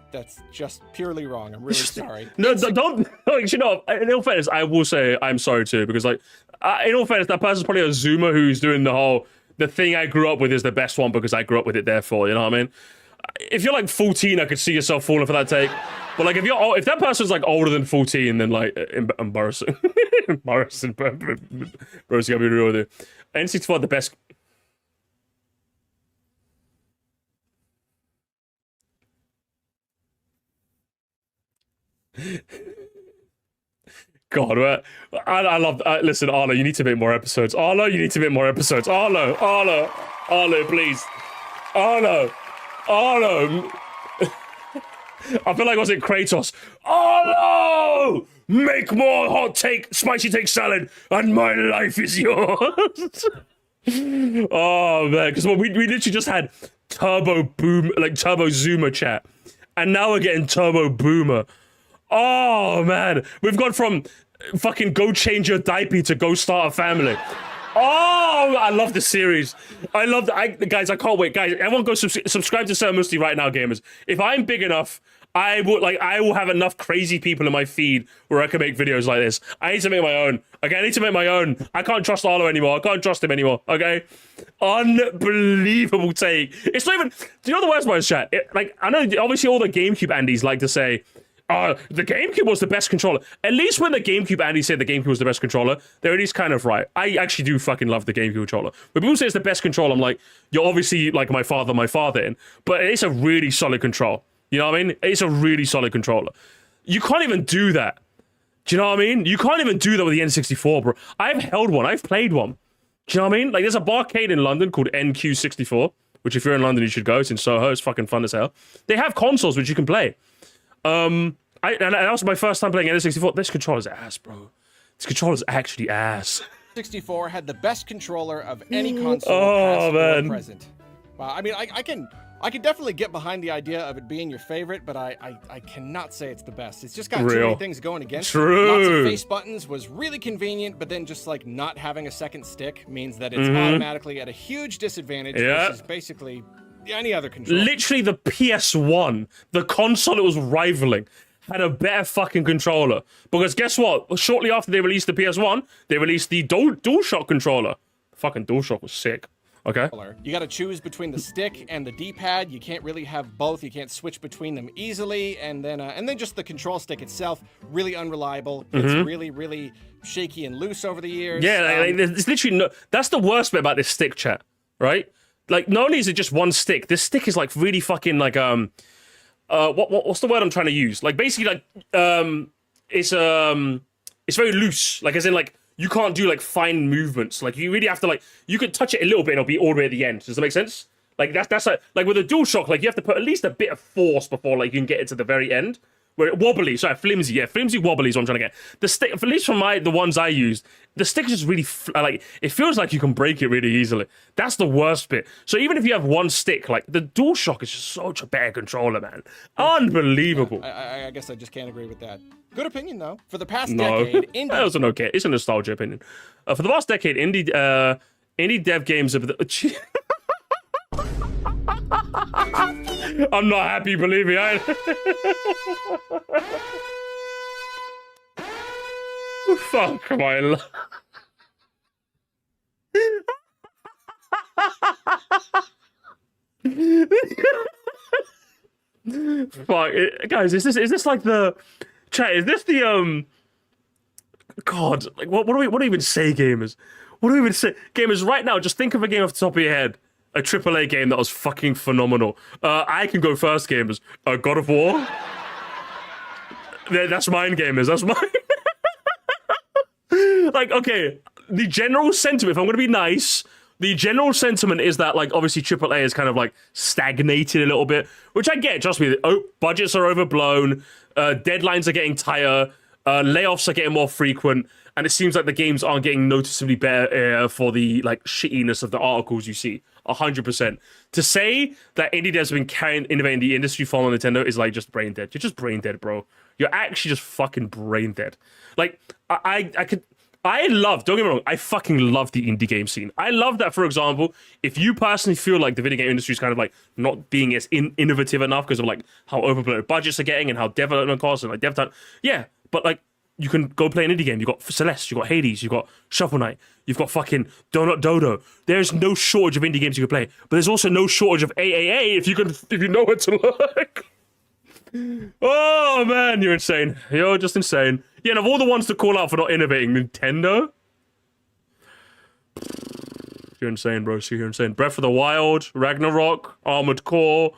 just purely wrong. I'm really sorry. No, don't. Like, you know, in all fairness, I will say I'm sorry too, because like, in all fairness, that person's probably a Zoomer who's doing the thing I grew up with is the best one because I grew up with it. Therefore, you know what I mean? If you're like 14, I could see yourself falling for that take. But like, if that person's like older than 14, then like embarrassing, embarrassing. Bro's gotta be real with you. N64 the best. God, I love. Listen, Arlo, you need to make more episodes. Arlo, you need to make more episodes. Arlo, please. Arlo. I feel like, was it Kratos? Arlo, make more spicy take salad, and my life is yours. Oh man, because we literally just had Turbo Zoomer chat, and now we're getting Turbo Boomer. Oh man, we've gone from fucking go change your diaper to go start a family. Oh, I love this series. Guys, I can't wait. Guys, everyone go subscribe to Sir Musty right now, gamers. If I'm big enough, I will have enough crazy people in my feed where I can make videos like this. I need to make my own. Okay, I need to make my own. I can't trust Arlo anymore. I can't trust him anymore. Okay, unbelievable take. It's not even. Do you know the worst part is, chat? I know obviously all the GameCube Andys like to say, the GameCube was the best controller. At least when the GameCube Andy said the GameCube was the best controller, they're at least kind of right. I actually do fucking love the GameCube controller. When people say it's the best controller, I'm like, you're obviously like my father in. But it's a really solid control. You know what I mean? It's a really solid controller. You can't even do that. Do you know what I mean? You can't even do that with the N64, bro. I've held one. I've played one. Do you know what I mean? Like, there's a barcade in London called NQ64, which if you're in London, you should go. It's in Soho. It's fucking fun as hell. They have consoles which you can play. And that was my first time playing N64. This controller's ass, bro. This controller's actually ass. 64 had the best controller of any console, past or present. Wow, I mean, I can definitely get behind the idea of it being your favorite, but I cannot say it's the best. It's just got too many things going against it. Lots of face buttons was really convenient, but then just like not having a second stick means that it's automatically at a huge disadvantage versus basically any other controller. Literally the PS1, the console it was rivaling, had a better fucking controller. Because guess what? Shortly after they released the PS1, they released the DualShock controller. Fucking DualShock was sick. Okay. You got to choose between the stick and the D-pad. You can't really have both. You can't switch between them easily. And then just the control stick itself, really unreliable. It's really, really shaky and loose over the years. Yeah, it's literally no. That's the worst bit about this stick, chat. Right? Like, not only is it just one stick, this stick is like really fucking like what's the word I'm trying to use? Like, basically, like it's very loose. Like, as in, like, you can't do like fine movements. Like, you really have to, like, you could touch it a little bit and it'll be all the way at the end. Does that make sense? Like, that's like with a DualShock, like, you have to put at least a bit of force before like you can get it to the very end. Where it wobbly, flimsy, flimsy wobbly is what I'm trying to get. The stick, at least from the ones I used, the stick is just really, like, it feels like you can break it really easily. That's the worst bit. So even if you have one stick, like, the DualShock is just such a better controller, man. Unbelievable. I guess I just can't agree with that. Good opinion, though. For the past decade, that was okay. It's a nostalgia opinion. For the last decade, indie dev games have... I'm not happy, believe me. Fuck my life. Fuck, guys, is this like the chat? Is this the God? Like, what do we even say, gamers? What do we even say, gamers? Right now, just think of a game off the top of your head, a AAA game that was fucking phenomenal. I can go first, gamers. God of War. That's mine, gamers. That's mine. Like, okay, the general sentiment, if I'm gonna be nice, the general sentiment is that, like, obviously AAA is kind of like stagnated a little bit, which I get. Trust me, budgets are overblown, deadlines are getting tighter, layoffs are getting more frequent, and it seems like the games aren't getting noticeably better for the like shittiness of the articles you see. 100%. To say that indie devs have been innovating the industry following Nintendo is like just brain dead. You're just brain dead, bro. You're actually just fucking brain dead. Like, don't get me wrong, I fucking love the indie game scene. I love that, for example, if you personally feel like the video game industry is kind of like not being as innovative enough because of like how overblown budgets are getting and how development costs and like dev time. Yeah, but like, you can go play an indie game. You've got Celeste, you've got Hades, you've got Shovel Knight, you've got fucking Donut Dodo. There's no shortage of indie games you can play, but there's also no shortage of AAA if you know what to look. Oh man, you're insane. You're just insane. Yeah, and of all the ones to call out for not innovating, Nintendo? You're insane, bro. So you're insane. Breath of the Wild, Ragnarok, Armored Core.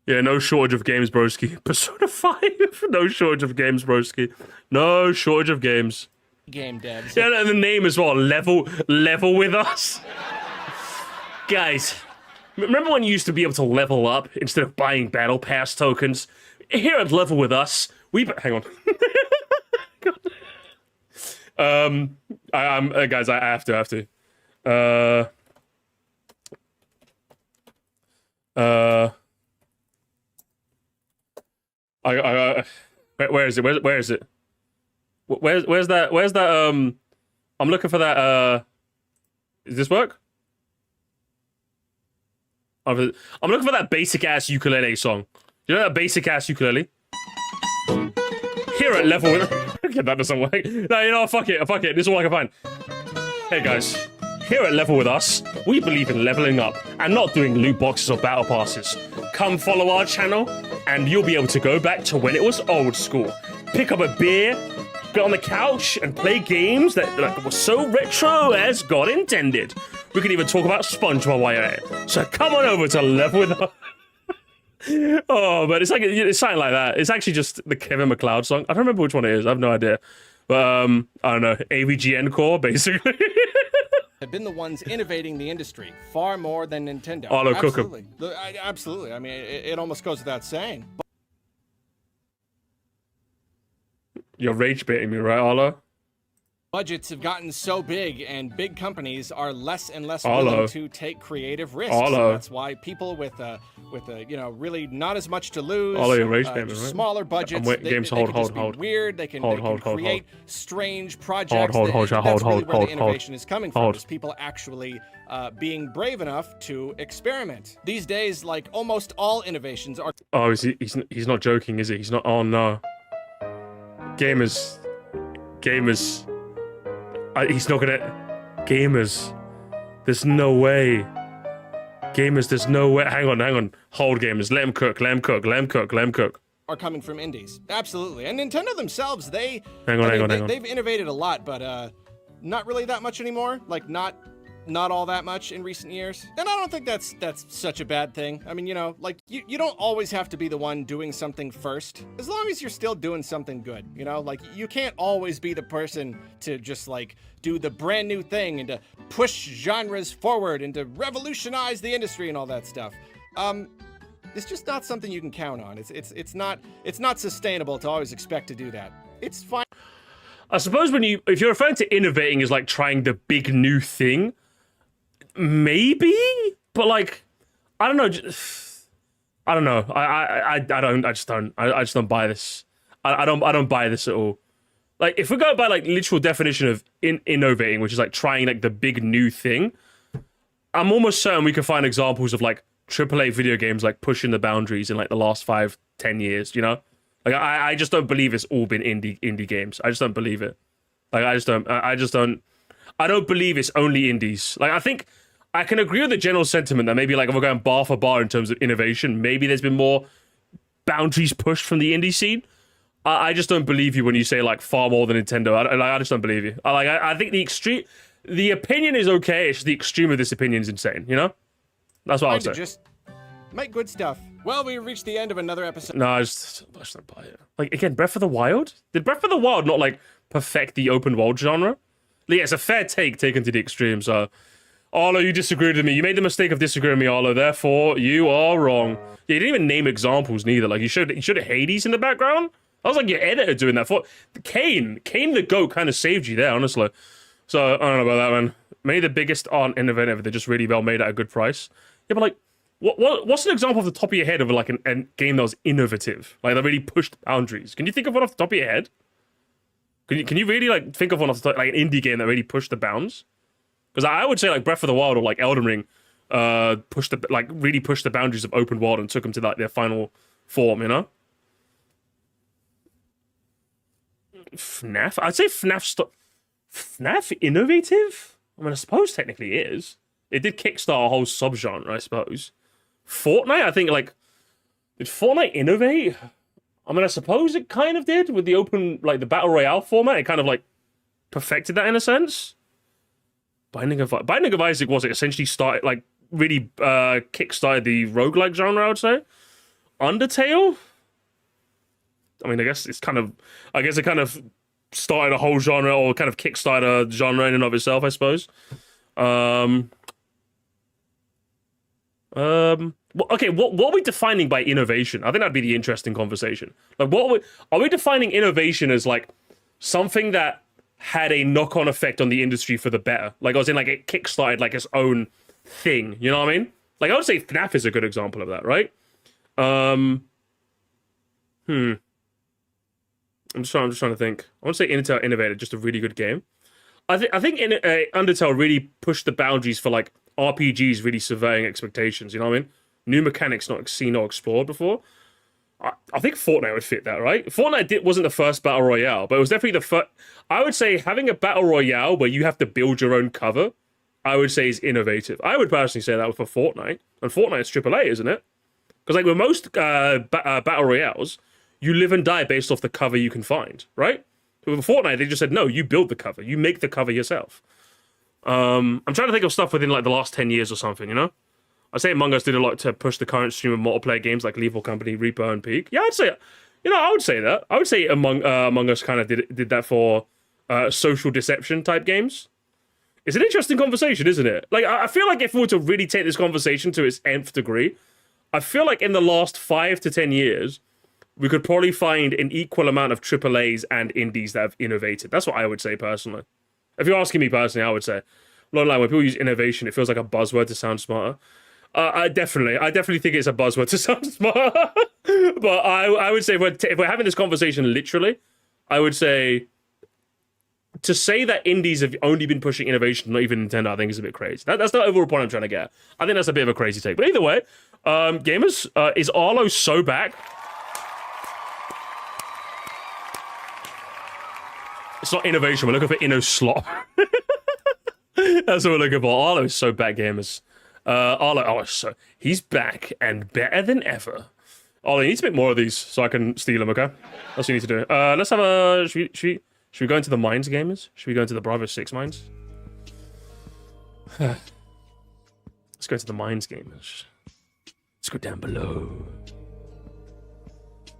Yeah, no shortage of games, broski. Persona 5, no shortage of games, broski. No shortage of games. Game devs. Yeah, and the name as well, level with us. Guys, remember when you used to be able to level up instead of buying battle pass tokens? Here at Level with Us, hang on. Guys, I have to. Where is it? Where is it? Where's that? I'm looking for that. Does this work? I'm looking for that basic ass ukulele song. You know that basic ass ukulele? Here at Level with... that doesn't work. No, you know what? Fuck it. This is all I can find. Hey guys. Here at Level with Us, we believe in leveling up and not doing loot boxes or battle passes. Come follow our channel and you'll be able to go back to when it was old school. Pick up a beer, get on the couch and play games that were so retro as God intended. We can even talk about SpongeBob while you're at it. So come on over to Level with Us. Oh, but it's something like that. It's actually just the Kevin MacLeod song. I don't remember which one it is. I have no idea. But I don't know. AVGN core, basically. Have been the ones innovating the industry far more than Nintendo. Arlo, absolutely. Absolutely. I mean, it almost goes without saying. You're rage baiting me, right, Arlo? Budgets have gotten so big, and big companies are less and less Arlo. willing to take creative risks. Arlo. That's why people with really not as much to lose, Arlo, you're rage baiting me, right? smaller budgets, games, they hold, can hold, just hold. be weird. They can create strange projects. Hold, That's really where the innovation is coming from. Is people actually being brave enough to experiment. These days, like almost all innovations are. Oh, he's not joking, is he? He's not. Oh no. Gamers. He's not gonna... Gamers. There's no way. Gamers, there's no way. Hang on. Hold, gamers. Let him cook. Are coming from indies. Absolutely. And Nintendo themselves, they've innovated a lot, but not really that much anymore. Like, not all that much in recent years. And I don't think that's such a bad thing. I mean, like, you don't always have to be the one doing something first, as long as you're still doing something good, like, you can't always be the person to just, like, do the brand new thing and to push genres forward and to revolutionize the industry and all that stuff. It's just not something you can count on. It's not sustainable to always expect to do that. It's fine. I suppose if you're referring to innovating as like trying the big new thing, maybe, but like, I don't know. I just don't buy this. I don't buy this at all. Like, if we go by like literal definition of innovating, which is like trying like the big new thing, I'm almost certain we can find examples of like AAA video games like pushing the boundaries in like the last 5-10 years. Like, I just don't believe it's all been indie games. I just don't believe it. Like, I don't believe it's only indies. Like, I think I can agree with the general sentiment that maybe like if we're going bar for bar in terms of innovation, maybe there's been more boundaries pushed from the indie scene. I just don't believe you when you say like far more than Nintendo. I just don't believe you. I think the opinion is okay. It's just the extreme of this opinion is insane. You know, that's what I would say. Just make good stuff. Well, we reached the end of another episode. No, I just don't buy it. Like again, Breath of the Wild. Did Breath of the Wild not like perfect the open world genre? Like, yeah, it's a fair take taken to the extreme. So, Arlo, you disagreed with me. You made the mistake of disagreeing with me, Arlo. Therefore, you are wrong. Yeah, you didn't even name examples neither. Like you should have Hades in the background. I was like your editor doing that for Kane the GOAT kind of saved you there, honestly. So I don't know about that, man. Maybe the biggest aren't innovative. They're just really well made at a good price. Yeah, but like, what's an example off the top of your head of like a game that was innovative, like that really pushed boundaries? Can you think of one off the top of your head? Can you really like think of one off the top, like an indie game that really pushed the bounds? Because I would say like Breath of the Wild or like Elden Ring, really pushed the boundaries of open world and took them to like their final form. You know. FNAF? I'd say FNAF innovative? I mean, I suppose technically it is. It did kickstart a whole subgenre, I suppose. Fortnite, I think, like... Did Fortnite innovate? I mean, I suppose it kind of did with the open, like, the Battle Royale format. It kind of, like, perfected that in a sense. Binding of Isaac was it essentially started, like, really kickstarted the roguelike genre, I would say. Undertale? I mean, I guess it kind of started a whole genre or kind of kickstarted a genre in and of itself, I suppose. Okay, what are we defining by innovation? I think that'd be the interesting conversation. Like, are we defining innovation as like something that had a knock-on effect on the industry for the better? Like, I was in like it kickstarted like its own thing. You know what I mean? Like, I would say FNAF is a good example of that, right? I'm just trying to think. I want to say Undertale innovated, just a really good game. I think Undertale really pushed the boundaries for like RPGs really surveying expectations. You know what I mean? New mechanics not seen or explored before. I think Fortnite would fit that, right? Fortnite wasn't the first battle royale, but it was definitely the first. I would say having a battle royale where you have to build your own cover, I would say is innovative. I would personally say that for Fortnite, and Fortnite's AAA, isn't it? Because like with most battle royales, you live and die based off the cover you can find, right? With Fortnite, they just said, no, you build the cover. You make the cover yourself. I'm trying to think of stuff within like the last 10 years or something, you know? I'd say Among Us did a lot to push the current stream of multiplayer games like Lethal Company, Reaper, and Peak. Yeah, I'd say, I would say that. I would say Among Us kind of did that for social deception type games. It's an interesting conversation, isn't it? Like, I feel like if we were to really take this conversation to its nth degree, I feel like in the last 5 to 10 years, we could probably find an equal amount of AAAs and indies that have innovated. That's what I would say personally. If you're asking me personally, I would say, not like when people use innovation, it feels like a buzzword to sound smarter. I definitely think it's a buzzword to sound smarter. But I would say if we're having this conversation literally, I would say to say that indies have only been pushing innovation, not even Nintendo, I think is a bit crazy. That's the overall point I'm trying to get. I think that's a bit of a crazy take. But either way, gamers, is Arlo so back? It's not innovation. We're looking for inno slot. That's what we're looking for. Arlo is so back, gamers. Arlo, he's back and better than ever. Arlo, you need to make more of these so I can steal him. Okay, that's what you need to do. Let's have a. Should we go into the mines, gamers? Should we go into the Bravo 6 mines? Let's go into the mines, gamers. Let's go down below.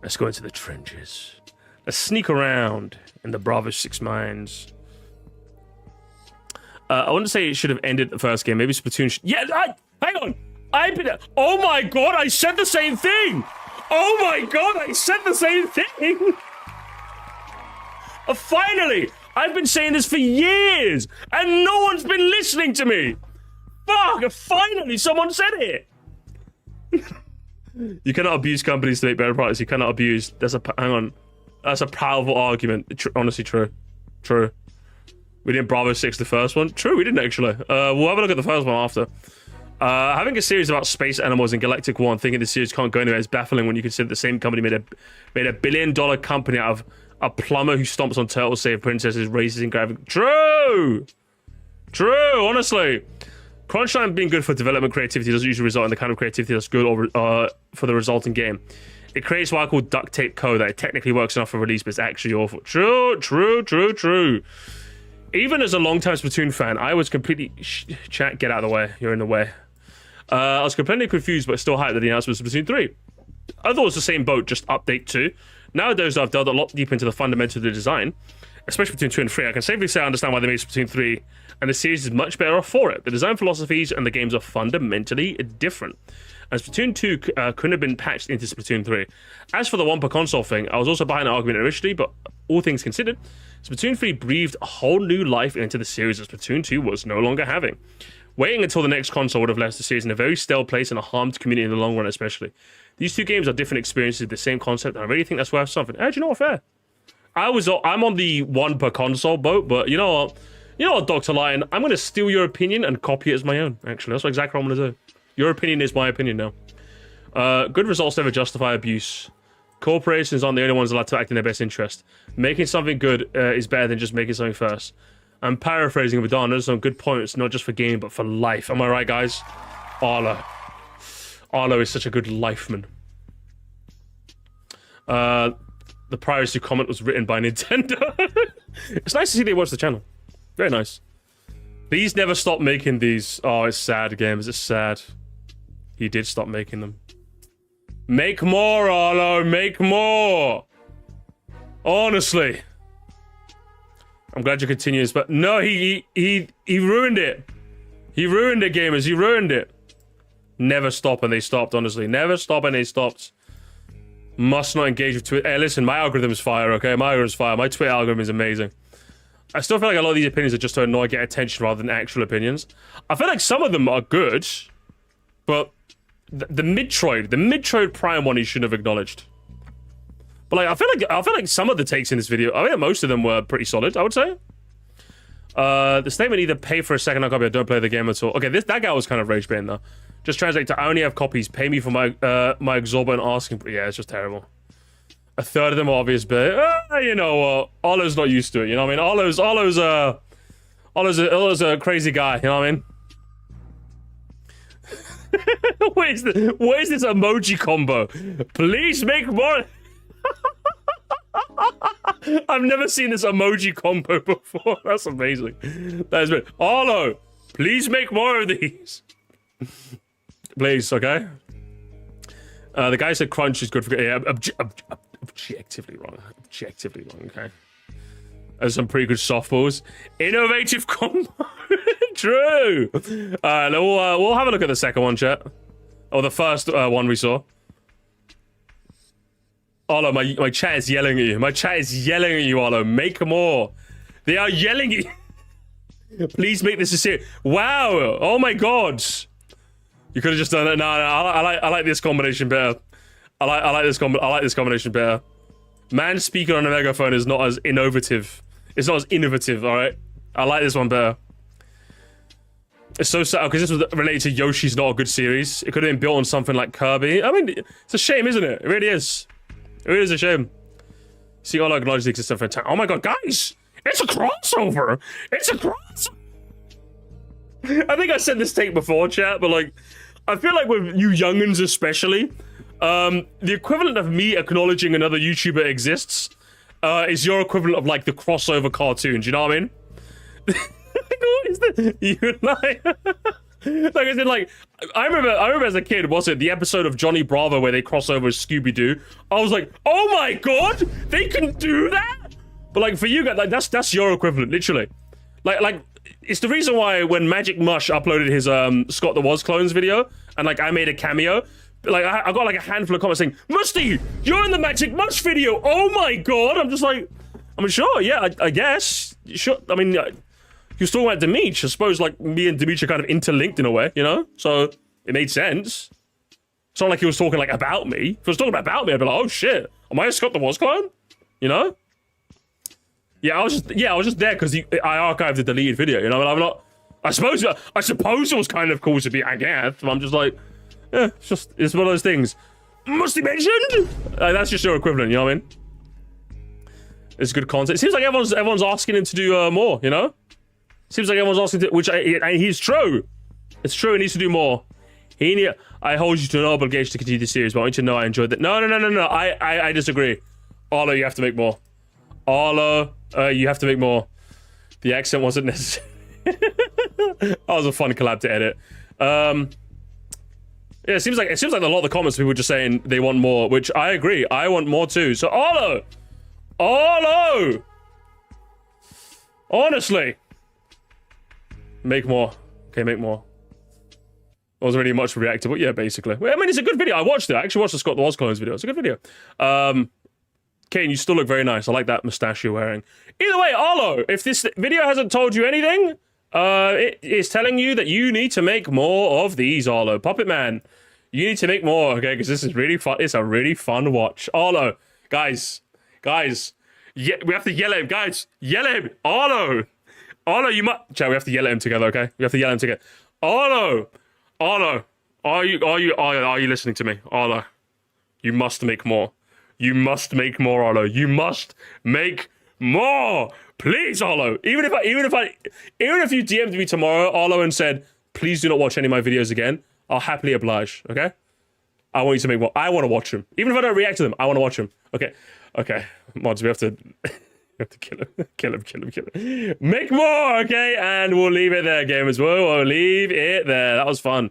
Let's go into the trenches. Let's sneak around in the Bravo 6 mines. I wouldn't say it should have ended the first game. Maybe Splatoon hang on! Oh my god, I said the same thing! Oh my god, I said the same thing! Finally! I've been saying this for years! And no one's been listening to me! Fuck! Finally, someone said it! You cannot abuse companies to make better products. You cannot abuse... Hang on. That's a powerful argument. Honestly, true. True. We didn't Bravo 6 the first one. True, we didn't actually. We'll have a look at the first one after. Having a series about space animals in Galactic War and thinking the series can't go anywhere is baffling when you consider the same company made a billion-dollar company out of a plumber who stomps on turtles, save princesses, races in gravity. True! True, honestly. Crunch time being good for development creativity doesn't usually result in the kind of creativity that's good or for the resulting game. It creates what I call duct tape code that it technically works enough for release, but it's actually awful. True. Even as a long-time Splatoon fan, I was completely... Chat, get out of the way. You're in the way. I was completely confused, but still hyped at the announcement of Splatoon 3. I thought it was the same boat, just update 2. Nowadays, I've delved a lot deeper into the fundamentals of the design, especially between 2 and 3. I can safely say I understand why they made Splatoon 3, and the series is much better off for it. The design philosophies and the games are fundamentally different. And Splatoon 2 couldn't have been patched into Splatoon 3. As for the one per console thing, I was also behind the argument initially, but all things considered, Splatoon 3 breathed a whole new life into the series that Splatoon 2 was no longer having. Waiting until the next console would have left the series in a very stale place and a harmed community in the long run, especially. These two games are different experiences with the same concept, and I really think that's worth something. Do you know what, fair? I'm on the one per console boat, but you know what? You know what, Dr. Lion? I'm going to steal your opinion and copy it as my own, actually. That's exactly what I'm going to do. Your opinion is my opinion now. Good results never justify abuse. Corporations aren't the only ones allowed to act in their best interest. Making something good is better than just making something first. I'm paraphrasing Madonna. There's some good points, not just for game, but for life. Am I right, guys? Arlo. Arlo is such a good lifeman. The privacy comment was written by Nintendo. It's nice to see they watch the channel. Very nice. Please never stop making these. Oh, it's sad, games. It's sad. He did stop making them. Make more, Arlo. Make more. Honestly. I'm glad you continue this, but no, he ruined it. He ruined it, gamers. He ruined it. Never stop, and they stopped, honestly. Never stop, and they stopped. Must not engage with Twitter. Hey, listen, my algorithm is fire, okay? My algorithm is fire. My Twitter algorithm is amazing. I still feel like a lot of these opinions are just to annoy, get attention rather than actual opinions. I feel like some of them are good, but the Metroid Prime one he shouldn't have acknowledged. But like, I feel like some of the takes in this video, I think most of them were pretty solid, I would say. The statement either pay for a second-hand copy or don't play the game at all. Okay, that guy was kind of rage baiting though. Just translate to I only have copies. Pay me for my exorbitant asking. Yeah, it's just terrible. A third of them are obvious, but you know what? Arlo's not used to it. You know what I mean? Arlo's a crazy guy. You know what I mean? What is this emoji combo? Please make more. I've never seen this emoji combo before. That's amazing. That is great. Arlo, please make more of these. Please, okay? The guy said crunch is good for... Yeah, objectively wrong. Objectively wrong, okay? There's some pretty good softballs. Innovative combo. True. We'll have a look at the second one, chat. Or the first one we saw. Arlo, my chat is yelling at you. My chat is yelling at you, Arlo. Make more. They are yelling at you. Please make this a series. Wow. Oh my god. You could have just done it. No, I like this combination better. I like this combination better. Man speaking on a megaphone is not as innovative. It's not as innovative, alright? I like this one better. It's so sad, because this was related to Yoshi's Not a Good series. It could have been built on something like Kirby. I mean, it's a shame, isn't it? It really is. It really is a shame. See, all I acknowledge the existence of time. Oh my god, guys! It's a crossover! It's a crossover! I think I said this take before, chat, but like, I feel like with you youngins especially, the equivalent of me acknowledging another YouTuber exists is your equivalent of like the crossover cartoons, you know what I mean? What is this? You like... Like I said, like I remember as a kid, was it the episode of Johnny Bravo where they cross over with Scooby-Doo? I was like, oh my god, they can do that! But like for you guys, like that's your equivalent, literally. Like it's the reason why when Magic Mush uploaded his Scott the Woz clones video and like I made a cameo, like I got like a handful of comments saying, Musty, you're in the Magic Mush video. Oh my god! I'm just like, I'm sure, yeah, I guess. Sure, I mean. He was talking about Dimitri. I suppose like me and Dimitri are kind of interlinked in a way, you know? So it made sense. It's not like he was talking like about me. If he was talking about me, I'd be like, oh shit, am I a Scott the Woz clone? You know? Yeah, I was just there because I archived the deleted video, you know? And I'm not. I suppose it was kind of cool to be, I guess. But I'm just like, yeah, it's one of those things. Musty mentioned. That's just your equivalent, you know what I mean? It's good content. It seems like everyone's asking him to do more, you know? Seems like everyone's asking to, which he's true. It's true, he needs to do more. I hold you to an obligation to continue the series, but I want you to know I enjoyed that. No. I disagree. Arlo, you have to make more. Arlo, you have to make more. The accent wasn't necessary. That was a fun collab to edit. Yeah, it seems like a lot of the comments people were just saying they want more, which I agree. I want more too. So Arlo, honestly, make more. Okay, make more. Wasn't really much reactive, but yeah, basically. Well, I mean, it's a good video. I watched it. I actually watched the Scott the Was Clones video. It's a good video. Kane, you still look very nice. I like that mustache you're wearing. Either way, Arlo, if this video hasn't told you anything, it is telling you that you need to make more of these, Arlo. Puppet Man, you need to make more, okay? Because this is really fun. It's a really fun watch. Arlo, guys, yeah, we have to yell at him, guys. Yell at him, Arlo, you must. Chat, we have to yell at him together, okay? We have to yell at him together. Arlo, are you listening to me, Arlo? You must make more. You must make more, Arlo. You must make more, please, Arlo. Even if you DM'd me tomorrow, Arlo, and said, please do not watch any of my videos again, I'll happily oblige. Okay? I want you to make more. I want to watch them. Even if I don't react to them, I want to watch them. Okay, mods, we have to kill him. Make more, okay? And we'll leave it there, gamers. We'll leave it there. That was fun.